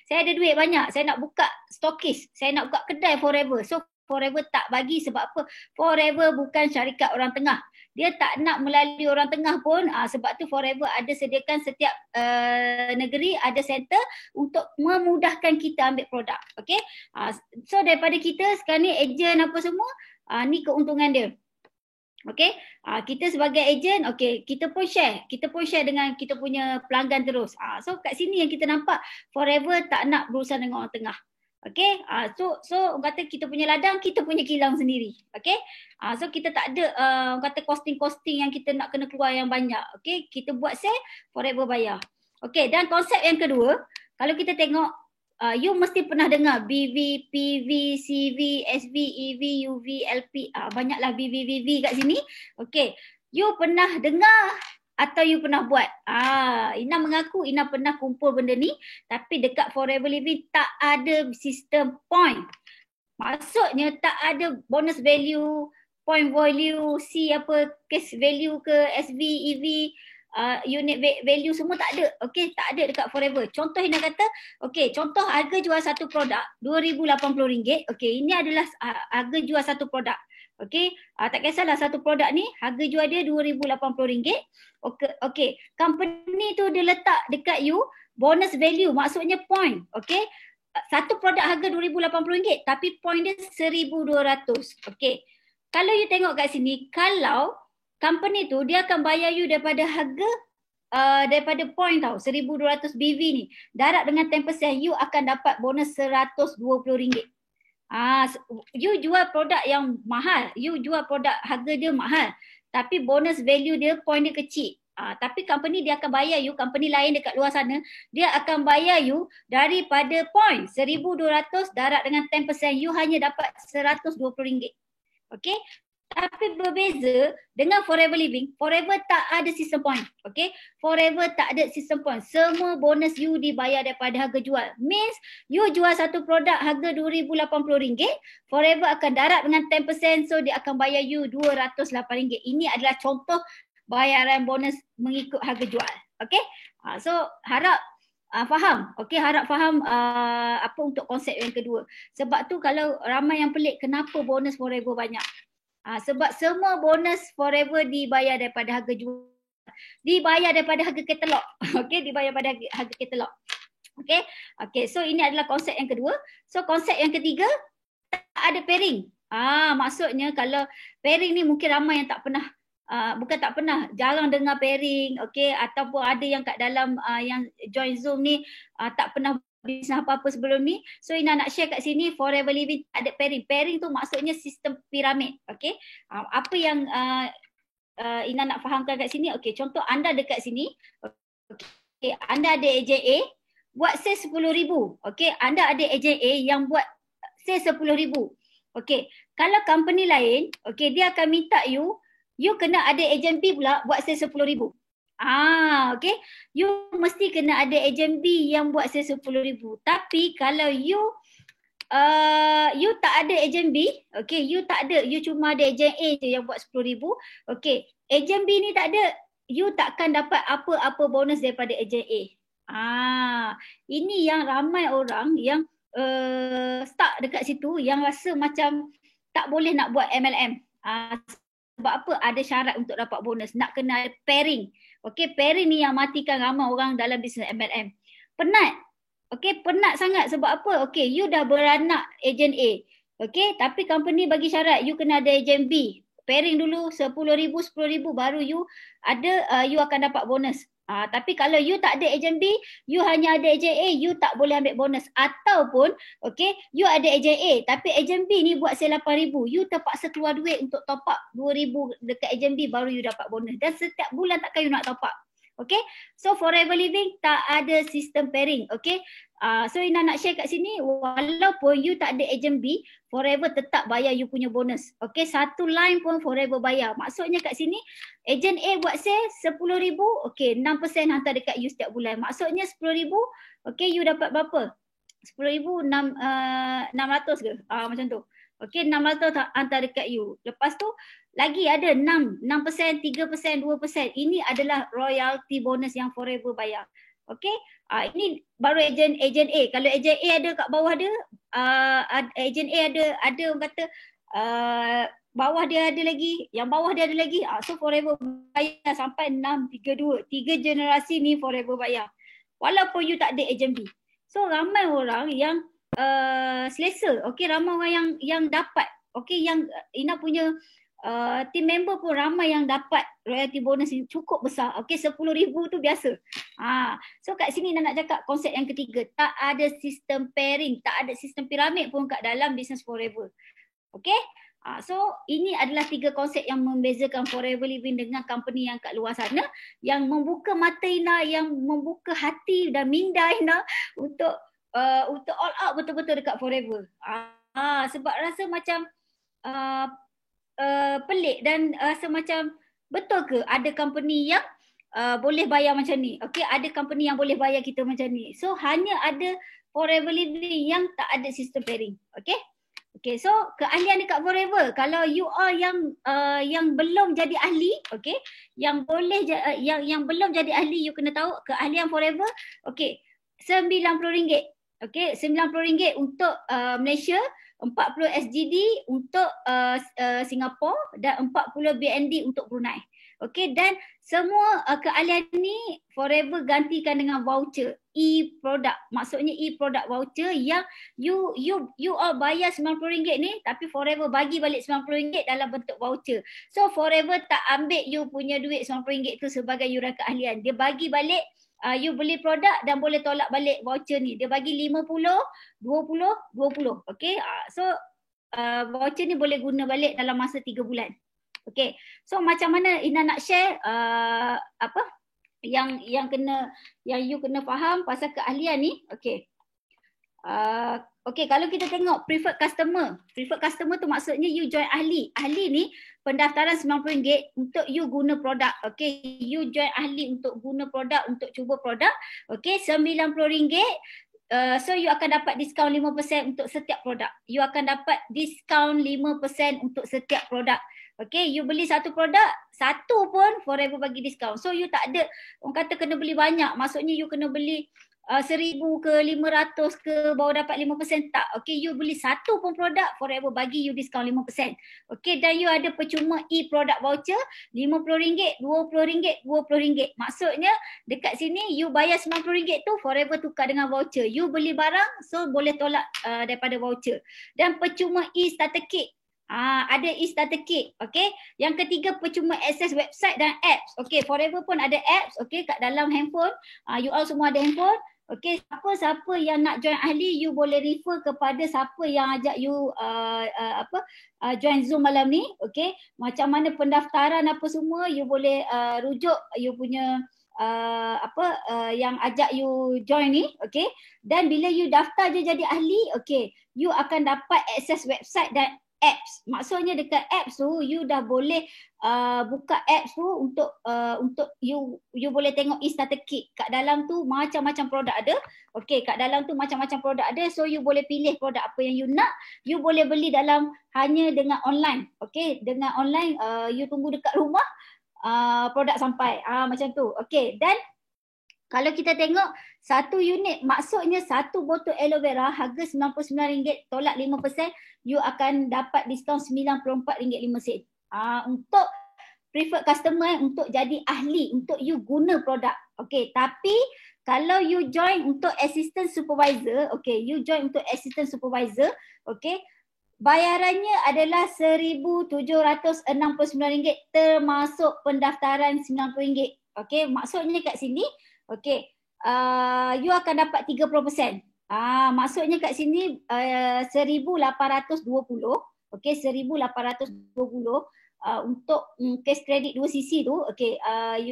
Saya ada duit banyak, saya nak buka stokis, saya nak buka kedai Forever. So Forever tak bagi, sebab apa? Forever bukan syarikat orang tengah. Dia tak nak melalui orang tengah pun, sebab tu Forever ada sediakan setiap negeri ada center untuk memudahkan kita ambil produk. So daripada kita sekarang ni ejen apa semua, ni keuntungan dia. Kita sebagai ejen, kita pun share dengan kita punya pelanggan terus. So kat sini yang kita nampak, Forever tak nak berurusan dengan orang tengah. So orang kata kita punya ladang, kita punya kilang sendiri. So kita tak ada orang kata costing yang kita nak kena keluar yang banyak. Kita buat sale, Forever bayar. Dan konsep yang kedua, kalau kita tengok, you mesti pernah dengar BV, PV, CV, SV, EV, UV, LP. Banyaklah BV, VV kat sini. You pernah dengar atau you pernah buat? Ina mengaku Ina pernah kumpul benda ni, tapi dekat Forever Living tak ada sistem point. Maksudnya tak ada bonus value, point value, case value ke, SV, EV, unit value semua tak ada. Tak ada dekat Forever. Contoh Ina kata, contoh harga jual satu produk RM2,080. Ini adalah harga jual satu produk. Tak kisahlah satu produk ni harga jual dia RM2,080. Company tu dia letak dekat you bonus value, maksudnya point. Satu produk harga RM2,080 tapi point dia RM1,200. Kalau you tengok kat sini, kalau company tu dia akan bayar you daripada harga daripada point tau, 1,200 BV ni, darab dengan 10%, you akan dapat bonus RM120. You jual produk yang mahal, you jual produk harga dia mahal, tapi bonus value dia, point dia kecil. Tapi company dia akan bayar you, company lain dekat luar sana, dia akan bayar you daripada point 1,200 darab dengan 10%, you hanya dapat RM120. Tapi berbeza dengan Forever Living, Forever tak ada sistem point. Forever tak ada sistem point. Semua bonus you dibayar daripada harga jual. Means you jual satu produk harga RM2,080, Forever akan darab dengan 10%, so dia akan bayar you RM208. Ini adalah contoh bayaran bonus mengikut harga jual. So harap faham. Harap faham apa untuk konsep yang kedua. Sebab tu kalau ramai yang pelik, kenapa bonus Forever banyak? Sebab semua bonus Forever dibayar daripada harga jual. Dibayar daripada harga katalog. Dibayar daripada harga katalog. So ini adalah konsep yang kedua. So konsep yang ketiga, tak ada pairing. Maksudnya kalau pairing ni mungkin ramai yang tak pernah, bukan tak pernah, jarang dengar pairing, ataupun ada yang kat dalam yang join Zoom ni tak pernah bisnes apa-apa sebelum ni. So Ina nak share kat sini, Forever Living tak ada pairing. Pairing tu maksudnya sistem piramid. Apa yang Ina nak fahamkan kat sini, contoh anda dekat sini, anda ada ejen A buat sale RM10,000. Anda ada ejen A yang buat sale RM10,000. Kalau company lain, dia akan minta you kena ada ejen B pula buat sale RM10,000. You mesti kena ada ejen B yang buat sale RM10,000. Tapi kalau you you tak ada ejen B, okay, you tak ada, you cuma ada ejen A je yang buat 10,000. Okay, ejen B ni tak ada, you takkan dapat apa-apa bonus daripada ejen A. Ini yang ramai orang yang stuck dekat situ, yang rasa macam tak boleh nak buat MLM. Sebab apa? Ada syarat untuk dapat bonus. Nak kena pairing. Okay, pairing ni yang matikan ramai orang dalam bisnes MLM. Penat. Okay, penat sangat. Sebab apa? Okay, you dah beranak ejen A. Okay, tapi company bagi syarat you kena ada ejen B. Pairing dulu 10,000 baru you ada, you akan dapat bonus. Tapi kalau you tak ada ejen B, you hanya ada ejen A, you tak boleh ambil bonus. Ataupun, okay, you ada ejen A, tapi ejen B ni buat sale 8,000. You terpaksa keluar duit untuk top up 2,000 dekat ejen B baru you dapat bonus. Dan setiap bulan takkan you nak top up. Okay, so Forever Living tak ada sistem pairing. Okay, so Ina nak share kat sini, walaupun you tak ada ejen B, Forever tetap bayar you punya bonus. Okay, satu line pun Forever bayar. Maksudnya kat sini, ejen A buat sale 10,000, okay, 6% hantar dekat you setiap bulan. Maksudnya 10,000, okay, you dapat berapa? 10,000, 600 ke? Macam tu. Okay, 600 hantar dekat you. Lepas tu, lagi ada 6%, 3%, 2%. Ini adalah royalty bonus yang Forever bayar. Okay, ini baru ejen A. Kalau ejen A ada kat bawah dia, ejen A ada orang kata bawah dia ada lagi, yang bawah dia ada lagi. So Forever bayar sampai 6, 3, 2. 3 generasi ni Forever bayar. Walaupun you tak ada ejen B. So ramai orang yang selesa. Okay, ramai orang yang dapat. Okay, yang Ina punya team member pun ramai yang dapat royalty bonus yang cukup besar. Okay, 10,000 tu biasa. So kat sini nak cakap konsep yang ketiga. Tak ada sistem pairing, tak ada sistem piramid pun kat dalam business Forever. Okay, so ini adalah 3 konsep yang membezakan Forever Living dengan company yang kat luar sana, yang membuka mata Ina, yang membuka hati dan minda Ina untuk all out betul-betul dekat Forever. Sebab rasa macam pelik dan rasa macam betul ke ada company yang boleh bayar macam ni. Okay, ada company yang boleh bayar kita macam ni. So hanya ada Forever Living yang tak ada sistem pairing. Okay. Okay, so keahlian dekat Forever, kalau you all yang belum jadi ahli, okay, yang boleh yang belum jadi ahli, you kena tahu keahlian Forever. Okay, RM90. Okay, RM90 untuk Malaysia, 40 SGD untuk Singapura dan 40 BND untuk Brunei. Okay, dan semua keahlian ni Forever gantikan dengan voucher e-product. Maksudnya e-product voucher yang you all bayar RM90 ni, tapi Forever bagi balik RM90 dalam bentuk voucher. So Forever tak ambil you punya duit RM90 tu sebagai yuran keahlian. Dia bagi balik, you beli produk dan boleh tolak balik voucher ni. Dia bagi 50, 20, 20. Okay, so voucher ni boleh guna balik dalam masa 3 bulan. Okay, so macam mana Ina nak share apa yang you kena faham pasal keahlian ni. Okay, okay, kalau kita tengok preferred customer tu maksudnya you join ahli. Ahli ni pendaftaran RM90 untuk you guna produk. Okay, you join ahli untuk guna produk, untuk cuba produk. Okay, RM90. So you akan dapat diskaun 5% untuk setiap produk. You akan dapat diskaun 5% untuk setiap produk. Okay, you beli satu produk, satu pun Forever bagi diskaun. So you tak ada, orang kata kena beli banyak. Maksudnya you kena beli 1,000 ke 500 ke baru dapat 5%. Tak. Okay, you beli satu pun produk, Forever bagi you diskaun 5%. Okay, dan you ada percuma e-product voucher RM50, RM20, RM20. Maksudnya dekat sini you bayar RM90 tu, Forever tukar dengan voucher. You beli barang, so boleh tolak daripada voucher. Dan percuma e-starter kit. Ada e-starter kit. Okay, yang ketiga percuma akses website dan apps. Okay, Forever pun ada apps. Okay, kat dalam handphone. You all semua ada handphone. Okay, siapa yang nak join ahli, you boleh refer kepada siapa yang ajak you join Zoom malam ni. Okay, macam mana pendaftaran apa semua, you boleh rujuk you punya yang ajak you join ni. Okay, dan bila you daftar je jadi ahli, okay, you akan dapat akses website dan apps. Maksudnya dekat apps tu you dah boleh buka apps tu untuk you boleh tengok e-starter kit. Kat dalam tu macam-macam produk ada. Okey, kat dalam tu macam-macam produk ada. So you boleh pilih produk apa yang you nak. You boleh beli dalam hanya dengan online. Okey, dengan online you tunggu dekat rumah produk sampai. Macam tu. Okey, dan kalau kita tengok satu unit, maksudnya satu botol aloe vera harga RM99 tolak 5%, you akan dapat diskaun RM94.5. Untuk preferred customer, untuk jadi ahli, untuk you guna produk. Okay, tapi kalau you join untuk assistant supervisor, okay, you join untuk assistant supervisor, okay, bayarannya adalah RM1,769 termasuk pendaftaran RM90. Okay, maksudnya kat sini, okay, you akan dapat 30%. Maksudnya kat sini 1,820. Okay, 1,820 untuk cash credit 2 cc tu. Okay,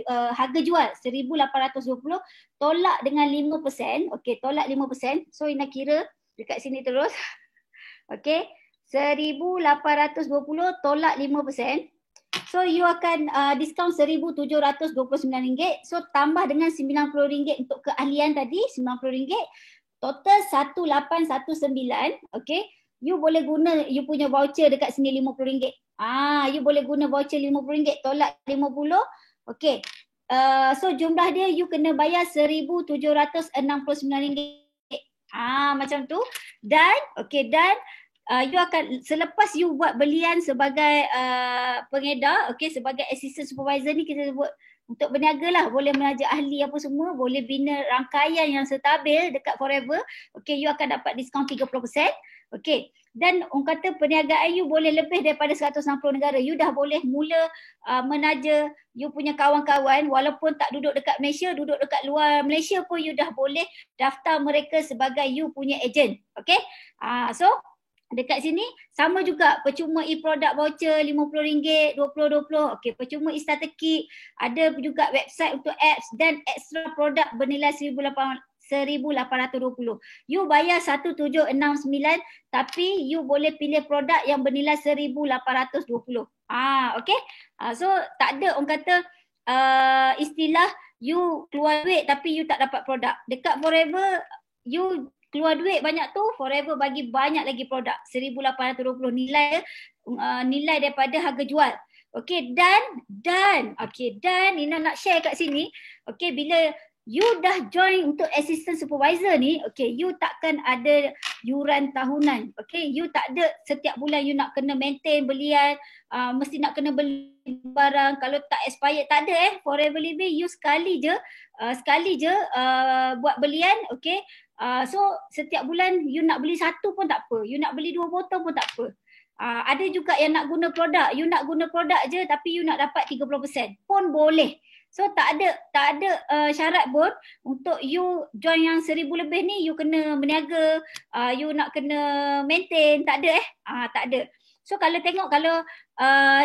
harga jual 1,820 tolak dengan 5%. Okay, tolak 5%. So nak kira dekat sini terus. Okay, 1,820 tolak 5%. So you akan diskaun RM1,729. So tambah dengan RM90 untuk keahlian tadi, RM90. Total 1,819. Okay, you boleh guna you punya voucher dekat sini RM50. You boleh guna voucher RM50 tolak 50. Okay, so jumlah dia you kena bayar RM1,769. Macam tu. Dan okay, dan you akan, selepas you buat belian sebagai pengedar, okay, sebagai assistant supervisor ni kita sebut untuk berniaga lah, boleh menajak ahli apa semua, boleh bina rangkaian yang stabil dekat Forever, okay, you akan dapat diskaun 30%, okay. Dan orang kata perniagaan you boleh lebih daripada 160 negara. You dah boleh mula menaja you punya kawan-kawan walaupun tak duduk dekat Malaysia, duduk dekat luar Malaysia pun you dah boleh daftar mereka sebagai you punya agent, okay. So dekat sini sama juga, percuma e-product voucher RM50, 20-20. Okey, percuma e-starter kit, ada juga website untuk apps dan extra produk bernilai RM1,820. You bayar RM1,769 tapi you boleh pilih produk yang bernilai RM1,820. Okey. So tak ada orang kata istilah you keluar duit tapi you tak dapat produk. Dekat Forever you keluar duit banyak tu, Forever bagi banyak lagi produk, RM1,820 nilai daripada harga jual. Okey, dan okey, dan Nina nak share kat sini, okey, bila you dah join untuk assistant supervisor ni, okey, you takkan ada yuran tahunan. Okey, you tak ada setiap bulan you nak kena maintain belian, mesti nak kena beli barang, kalau tak expired tak ada. Forever Living you sekali je buat belian, okey. So setiap bulan you nak beli satu pun tak apa, you nak beli 2 botol pun tak apa. Ada juga yang nak guna produk, you nak guna produk je tapi you nak dapat 30% pun boleh. So tak ada syarat pun untuk you join yang 1,000 lebih ni you kena berniaga, you nak kena maintain, tak ada tak ada. So kalau tengok, kalau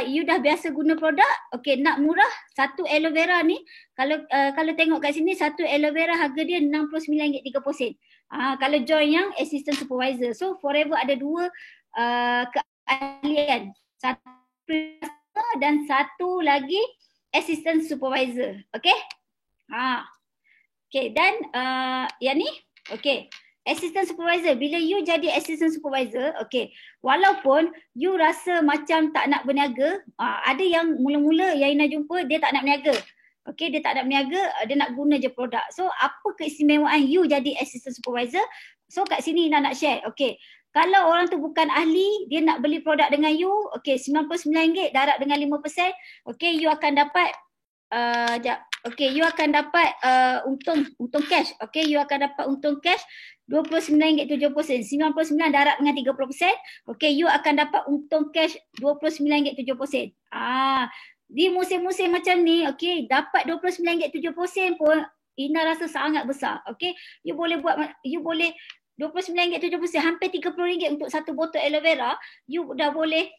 you dah biasa guna produk, okay, nak murah, satu aloe vera ni, kalau tengok kat sini, satu aloe vera harga dia RM69.30. Kalau join yang assistant supervisor. So Forever ada 2 keahlian, satu dan satu lagi assistant supervisor. Okay. Okay, dan yang ni, okay. Assistant supervisor, bila you jadi assistant supervisor, okay, walaupun you rasa macam tak nak berniaga, ada yang mula-mula yang Ina jumpa dia tak nak berniaga. Okay, dia tak nak berniaga, dia nak guna je produk. So apa keistimewaan you jadi assistant supervisor? So kat sini Ina nak share. Okay, kalau orang tu bukan ahli, dia nak beli produk dengan you, okay, RM99 darab dengan 5%, okay, you akan dapat okay, you akan dapat untung cash. Okay, you akan dapat untung cash RM29.70. 99 darab dengan 30%. Okay, you akan dapat untung cash RM29.70. Di musim-musim macam ni, okay, dapat RM29.70 pun Ina rasa sangat besar. Okay, you boleh RM29.70, hampir RM30 untuk satu botol aloe vera. You dah boleh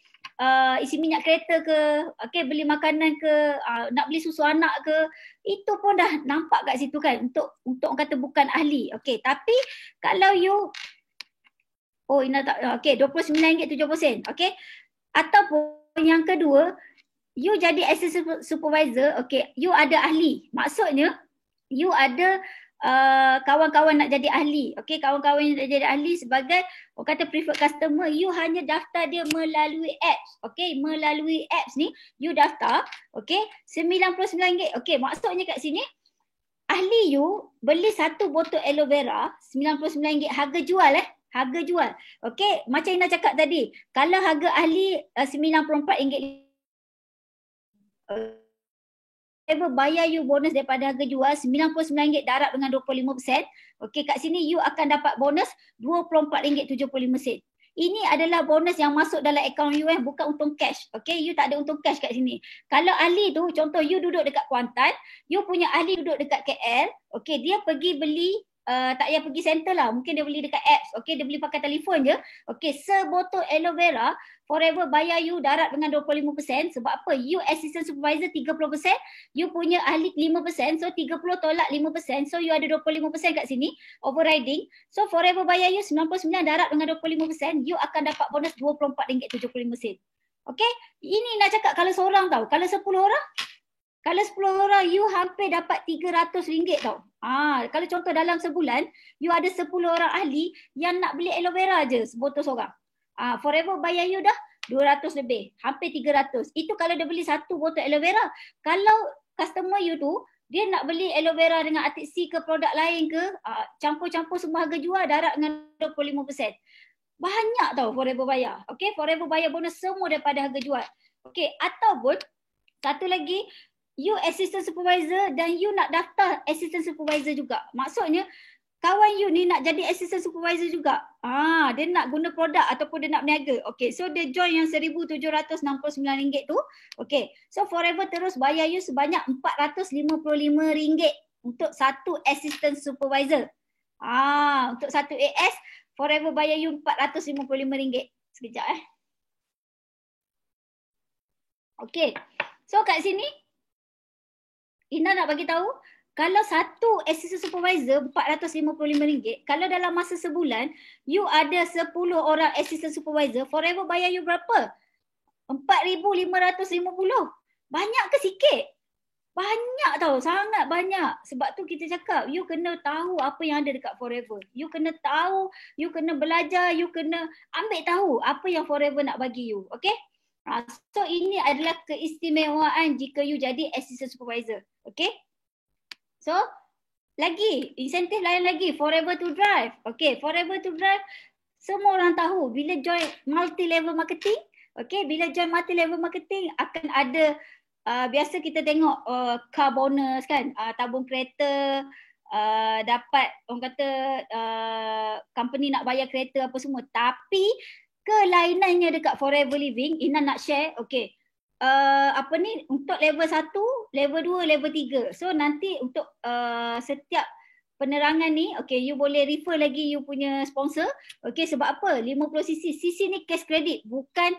isi minyak kereta ke, okay, beli makanan ke, nak beli susu anak ke, itu pun dah nampak kat situ kan, untuk orang kata bukan ahli. Okay, tapi kalau you Oh, Ina tak. Okey, RM29.70. Okey. Ataupun yang kedua, you jadi assistant supervisor, okey, you ada ahli. Maksudnya you ada kawan-kawan nak jadi ahli. Okey, kawan-kawan yang nak jadi ahli sebagai orang kata preferred customer, you hanya daftar dia melalui apps. Okey, melalui apps ni you daftar, okey, RM99. Okey, maksudnya kat sini ahli you beli satu botol aloe vera RM99 harga jual harga jual. Okey, macam Ina cakap tadi, kalau harga ahli RM94 bayar you bonus daripada harga jual RM99 darab dengan 25%. Okey, kat sini you akan dapat bonus RM24.75. Ini adalah bonus yang masuk dalam akaun you bukan untung cash. Okey, you tak ada untung cash kat sini. Kalau ahli tu, contoh you duduk dekat Kuantan, you punya ahli duduk dekat KL, okey, dia pergi beli tak payah pergi center lah, mungkin dia beli dekat apps, okey, dia beli pakai telefon je. Okey, sebotol aloe vera Forever bayar you darab dengan 25%. Sebab apa? You assistant supervisor 30%, you punya ahli 5%, so 30 tolak 5%, so you ada 25% kat sini, overriding. So Forever bayar you 99 darab dengan 25%, you akan dapat bonus RM24.75. Okey, ini nak cakap kalau seorang tau, kalau 10 orang, kalau 10 orang you hampir dapat RM300 tau. Kalau contoh dalam sebulan, you ada 10 orang ahli yang nak beli aloe vera je sebotol seorang. Forever bayar you dah 200 lebih, hampir 300. Itu kalau dia beli satu botol aloe vera. Kalau customer you tu, dia nak beli aloe vera dengan artik C ke produk lain ke, campur-campur semua harga jual darab dengan 25%. Banyak tau Forever bayar. Okay, Forever bayar bonus semua daripada harga jual. Okay, ataupun satu lagi, you assistant supervisor dan you nak daftar assistant supervisor juga. Maksudnya kawan you ni nak jadi assistant supervisor juga. Dia nak guna produk ataupun dia nak berniaga. Okay, so dia join yang RM1,769 tu. Okay, so Forever terus bayar you sebanyak RM455 untuk satu assistant supervisor. Untuk satu AS, Forever bayar you RM455. Sekejap Okay, so kat sini Ina nak bagi tahu, kalau satu assistant supervisor RM455, kalau dalam masa sebulan you ada 10 orang assistant supervisor, Forever bayar you berapa? RM4,550. Banyak ke sikit? Banyak tau, sangat banyak. Sebab tu kita cakap, you kena tahu apa yang ada dekat Forever. You kena tahu, you kena belajar, you kena ambil tahu apa yang Forever nak bagi you. Okay? So ini adalah keistimewaan jika you jadi assistant supervisor. Okay? So, lagi, insentif lain lagi, Forever to Drive. Okay, Forever to Drive, semua orang tahu bila join multi-level marketing, okay, bila join multi-level marketing akan ada, biasa kita tengok car bonus kan, tabung kereta, dapat orang kata company nak bayar kereta apa semua. Tapi kelainannya dekat Forever Living, Ina nak share, okay, untuk level 1, level 2, level 3. So nanti untuk setiap penerangan ni, okay, you boleh refer lagi you punya sponsor. Okay, sebab apa? 50cc. CC ni cash credit, bukan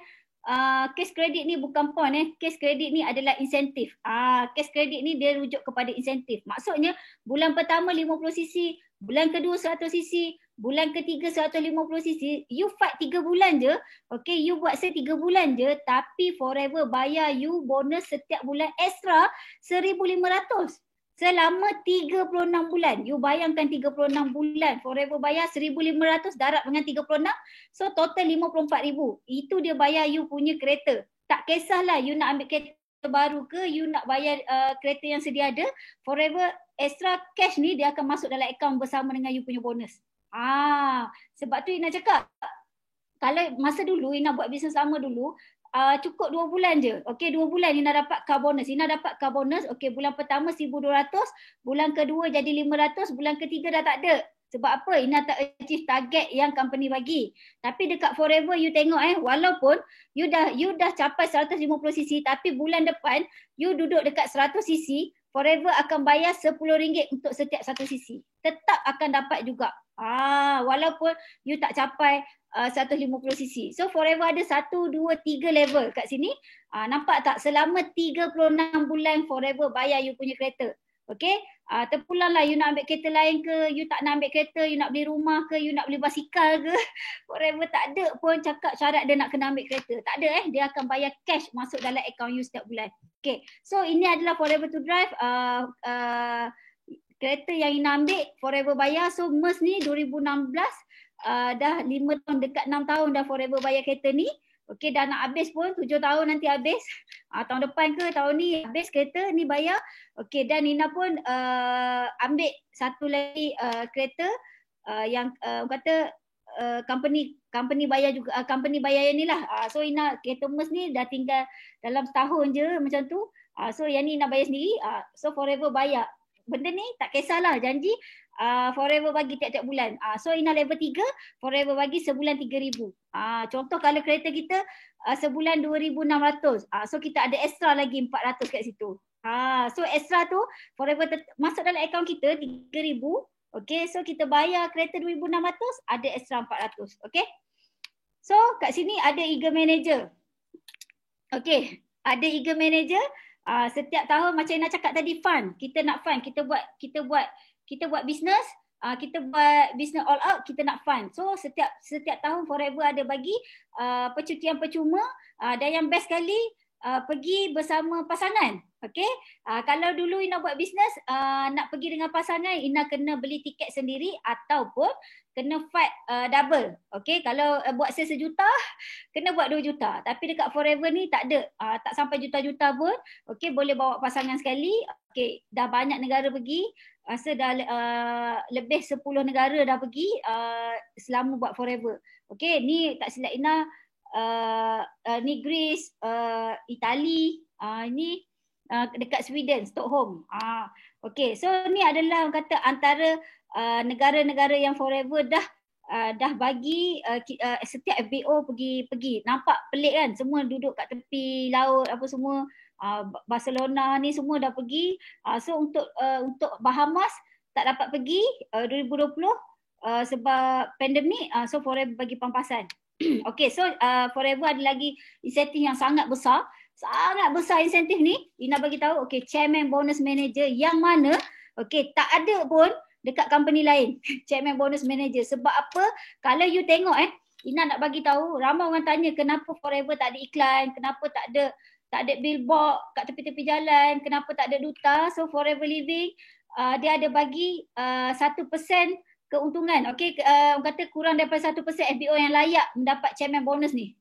cash credit ni bukan point Cash credit ni adalah insentif. Cash credit ni dia rujuk kepada insentif. Maksudnya bulan pertama 50cc, bulan kedua 100cc, bulan ketiga 150cc, you fight 3 bulan je. Okay, you buat 3 bulan je, tapi Forever bayar you bonus setiap bulan extra RM1,500 selama 36 bulan. You bayangkan 36 bulan, Forever bayar RM1,500 darab dengan 36, so total RM54,000. Itu dia bayar you punya kereta. Tak kisahlah you nak ambil kereta baru ke, you nak bayar kereta yang sedia ada, Forever extra cash ni dia akan masuk dalam akaun bersama dengan you punya bonus. Sebab tu Ina cakap, kalau masa dulu Ina buat bisnes lama dulu, cukup 2 bulan je. Okey, 2 bulan Ina dapat car bonus. Ina dapat car bonus, okey, bulan pertama 1,200, bulan kedua jadi 500, bulan ketiga dah tak ada. Sebab apa? Ina tak achieve target yang company bagi. Tapi dekat Forever you tengok walaupun you dah capai 150cc, tapi bulan depan you duduk dekat 100cc, Forever akan bayar RM10 untuk setiap 1cc. Tetap akan dapat juga. Walaupun you tak capai 150cc. So Forever ada 1, 2, 3 level kat sini. Nampak tak? Selama 36 bulan Forever bayar you punya kereta. Okay? terpulanglah you nak ambil kereta lain ke, you tak nak ambil kereta, you nak beli rumah ke, you nak beli basikal ke. Forever tak ada pun cakap syarat dia nak kena ambil kereta. Tak ada dia akan bayar cash masuk dalam akaun you setiap bulan. Okay, so ini adalah Forever to Drive. Kereta yang you nak ambil Forever bayar. So MERS ni 2016 dah 5 tahun, dekat 6 tahun dah Forever bayar kereta ni. Okey, dah nak habis pun, 7 tahun nanti habis. Tahun depan ke tahun ni habis kereta ni bayar. Okey, dan Nina pun ambil satu lagi kereta yang kata company bayar juga, company bayar yang ni lah. So Nina kereta MERS ni dah tinggal dalam setahun je macam tu. So yang ni Nina bayar sendiri. So Forever bayar. Benda ni tak kisahlah, janji Forever bagi tiap-tiap bulan. So Ina level 3, Forever bagi sebulan 3,000. Contoh kalau kereta kita sebulan 2,600. So kita ada extra lagi 400 kat situ. So extra tu Forever masuk dalam akaun kita 3,000. Okay, so kita bayar kereta 2,600, ada extra 400. Okay. So kat sini ada Eager Manager. Okay, ada Eager Manager. Setiap tahun macam Ina cakap tadi, fund. Kita nak fund, kita buat bisnes, kita buat bisnes all out, kita nak fund. So setiap tahun Forever ada bagi percutian percuma, dan yang best sekali pergi bersama pasangan. Okay, kalau dulu Ina buat bisnes, nak pergi dengan pasangan, Ina kena beli tiket sendiri ataupun kena fight double. Okay, kalau buat sale 1 juta, kena buat 2 juta. Tapi dekat Forever ni tak ada, tak sampai juta-juta pun. Okay, boleh bawa pasangan sekali. Okay, dah banyak negara pergi. Rasa dah lebih 10 negara dah pergi selama buat Forever. Okay, ni tak silap Ina, ni Greece, Itali, ni dekat Sweden, Stockholm. Okay, so ni adalah kata antara negara-negara yang Forever dah bagi setiap FBO pergi. Nampak pelik kan? Semua duduk kat tepi laut apa semua. Barcelona ni semua dah pergi. So untuk Bahamas tak dapat pergi 2020 sebab pandemik. So Forever bagi pampasan. Okay, so Forever ada lagi insentif yang sangat besar. Sangat besar insentif ni. Ina bagi tahu, okay, Chairman Bonus Manager yang mana, okay, tak ada pun dekat company lain. Chairman Bonus Manager. Sebab apa? Kalau you tengok Ina nak bagi tahu, ramai orang tanya kenapa Forever tak ada iklan, kenapa tak ada billboard kat tepi-tepi jalan, kenapa tak ada duta. So Forever Living dia ada bagi 1% keuntungan. Okey, kata kurang daripada 1% FBO yang layak mendapat chairman bonus ni.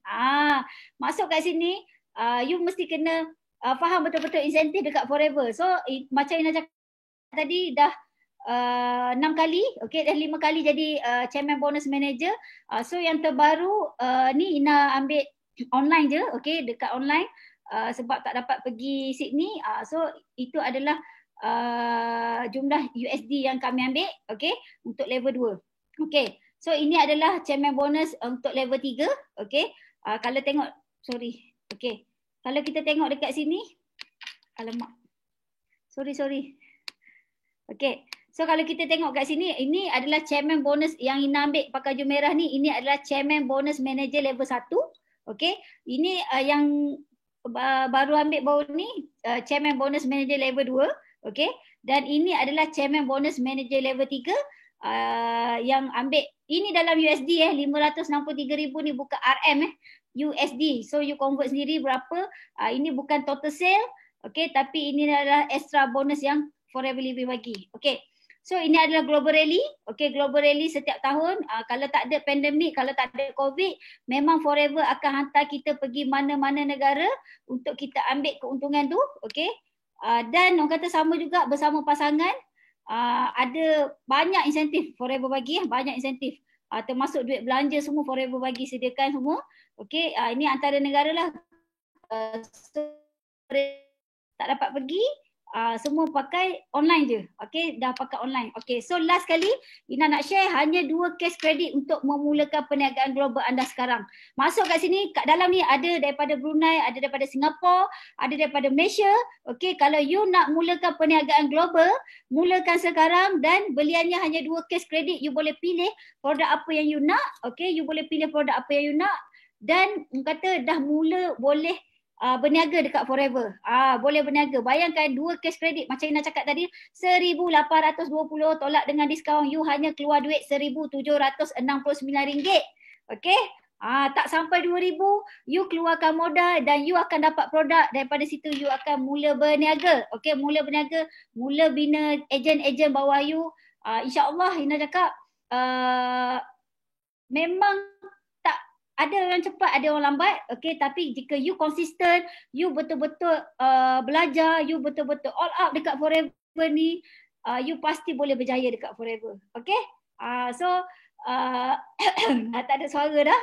Masuk kat sini, you mesti kena faham betul-betul insentif dekat Forever. So macam Ina cakap tadi, dah 6 kali, okey, dah 5 kali jadi chairman bonus manager. So yang terbaru ni Ina ambil online je, okey, dekat online. Sebab tak dapat pergi Sydney, so itu adalah jumlah USD yang kami ambil, okey, untuk level 2. Okey, so ini adalah chairman bonus untuk level 3, okey. Kalau tengok, okey, kalau kita tengok dekat sini, alamak, sorry. Okey, so kalau kita tengok kat sini, ini adalah chairman bonus yang Ina ambil pakai baju merah ni. Ini adalah chairman bonus manager level 1, okey. Ini yang baru ambil ni, chairman bonus manager level 2, okey. Dan ini adalah chairman bonus manager level 3 yang ambil ini dalam USD 563,000 ni bukan RM USD. So you convert sendiri berapa. Ini bukan total sale, okey, tapi ini adalah extra bonus yang Forever Living bagi. Okey. So ini adalah Global Rally. Okey, Global Rally setiap tahun, kalau tak ada pandemik, kalau tak ada COVID, memang Forever akan hantar kita pergi mana-mana negara untuk kita ambil keuntungan tu, okey. Dan orang kata sama juga bersama pasangan, ada banyak insentif Forever bagi, banyak insentif. Termasuk duit belanja semua Forever bagi, sediakan semua. Okey, ini antara negara lah. Tak dapat pergi, semua pakai online je. Okey, dah pakai online. Okey, so last kali Ina nak share hanya 2 case kredit untuk memulakan perniagaan global anda sekarang. Masuk kat sini, kat dalam ni ada daripada Brunei, ada daripada Singapura, ada daripada Malaysia. Okey, kalau you nak mulakan perniagaan global, mulakan sekarang dan beliannya hanya 2 case kredit. You boleh pilih produk apa yang you nak. Okey, you boleh pilih produk apa yang you nak dan kata dah mula boleh berniaga dekat Forever. Boleh berniaga. Bayangkan 2 cash credit macam Ina cakap tadi, 1,820 tolak dengan diskaun, you hanya keluar duit RM1,769. Okey? Tak sampai 2,000, you keluarkan modal dan you akan dapat produk. Daripada situ you akan mula berniaga. Okey, mula berniaga, mula bina ejen-ejen bawah you. InsyaAllah Ina cakap memang tak ada orang cepat, ada orang lambat. Okey, tapi jika you konsisten, you betul-betul belajar, you betul-betul all out dekat Forever ni, you pasti boleh berjaya dekat Forever. Okey? Tak ada suara dah.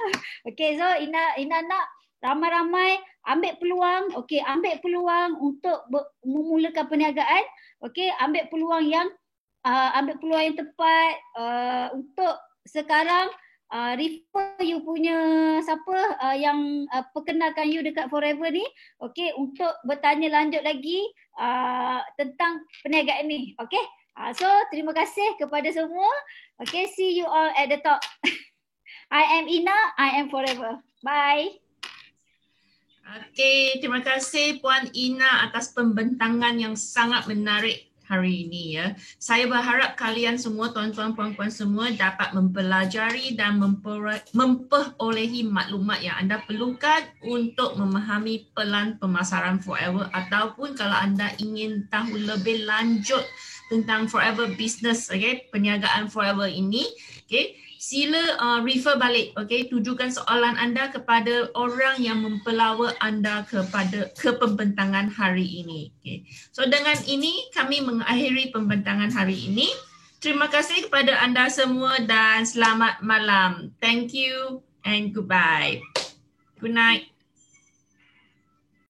Okey, so Ina nak ramai-ramai ambil peluang. Okey, ambil peluang untuk memulakan perniagaan. Okey, ambil peluang yang tepat untuk sekarang. Refer you punya siapa yang perkenalkan you dekat Forever ni, okey, untuk bertanya lanjut lagi tentang perniagaan ni. Okey, so terima kasih kepada semua. Okay, see you all at the top. I am Ina, I am Forever. Bye. Okay, terima kasih Puan Ina atas pembentangan yang sangat menarik hari ini ya. Saya berharap kalian semua, tuan-tuan, puan-puan semua dapat mempelajari dan memperolehi maklumat yang anda perlukan untuk memahami pelan pemasaran Forever, ataupun kalau anda ingin tahu lebih lanjut tentang Forever Business, okay, perniagaan Forever ini, okay, sila refer balik, okay, tujukan soalan anda kepada orang yang mempelawa anda ke pembentangan hari ini. Okay. So dengan ini kami mengakhiri pembentangan hari ini. Terima kasih kepada anda semua dan selamat malam. Thank you and goodbye. Good night.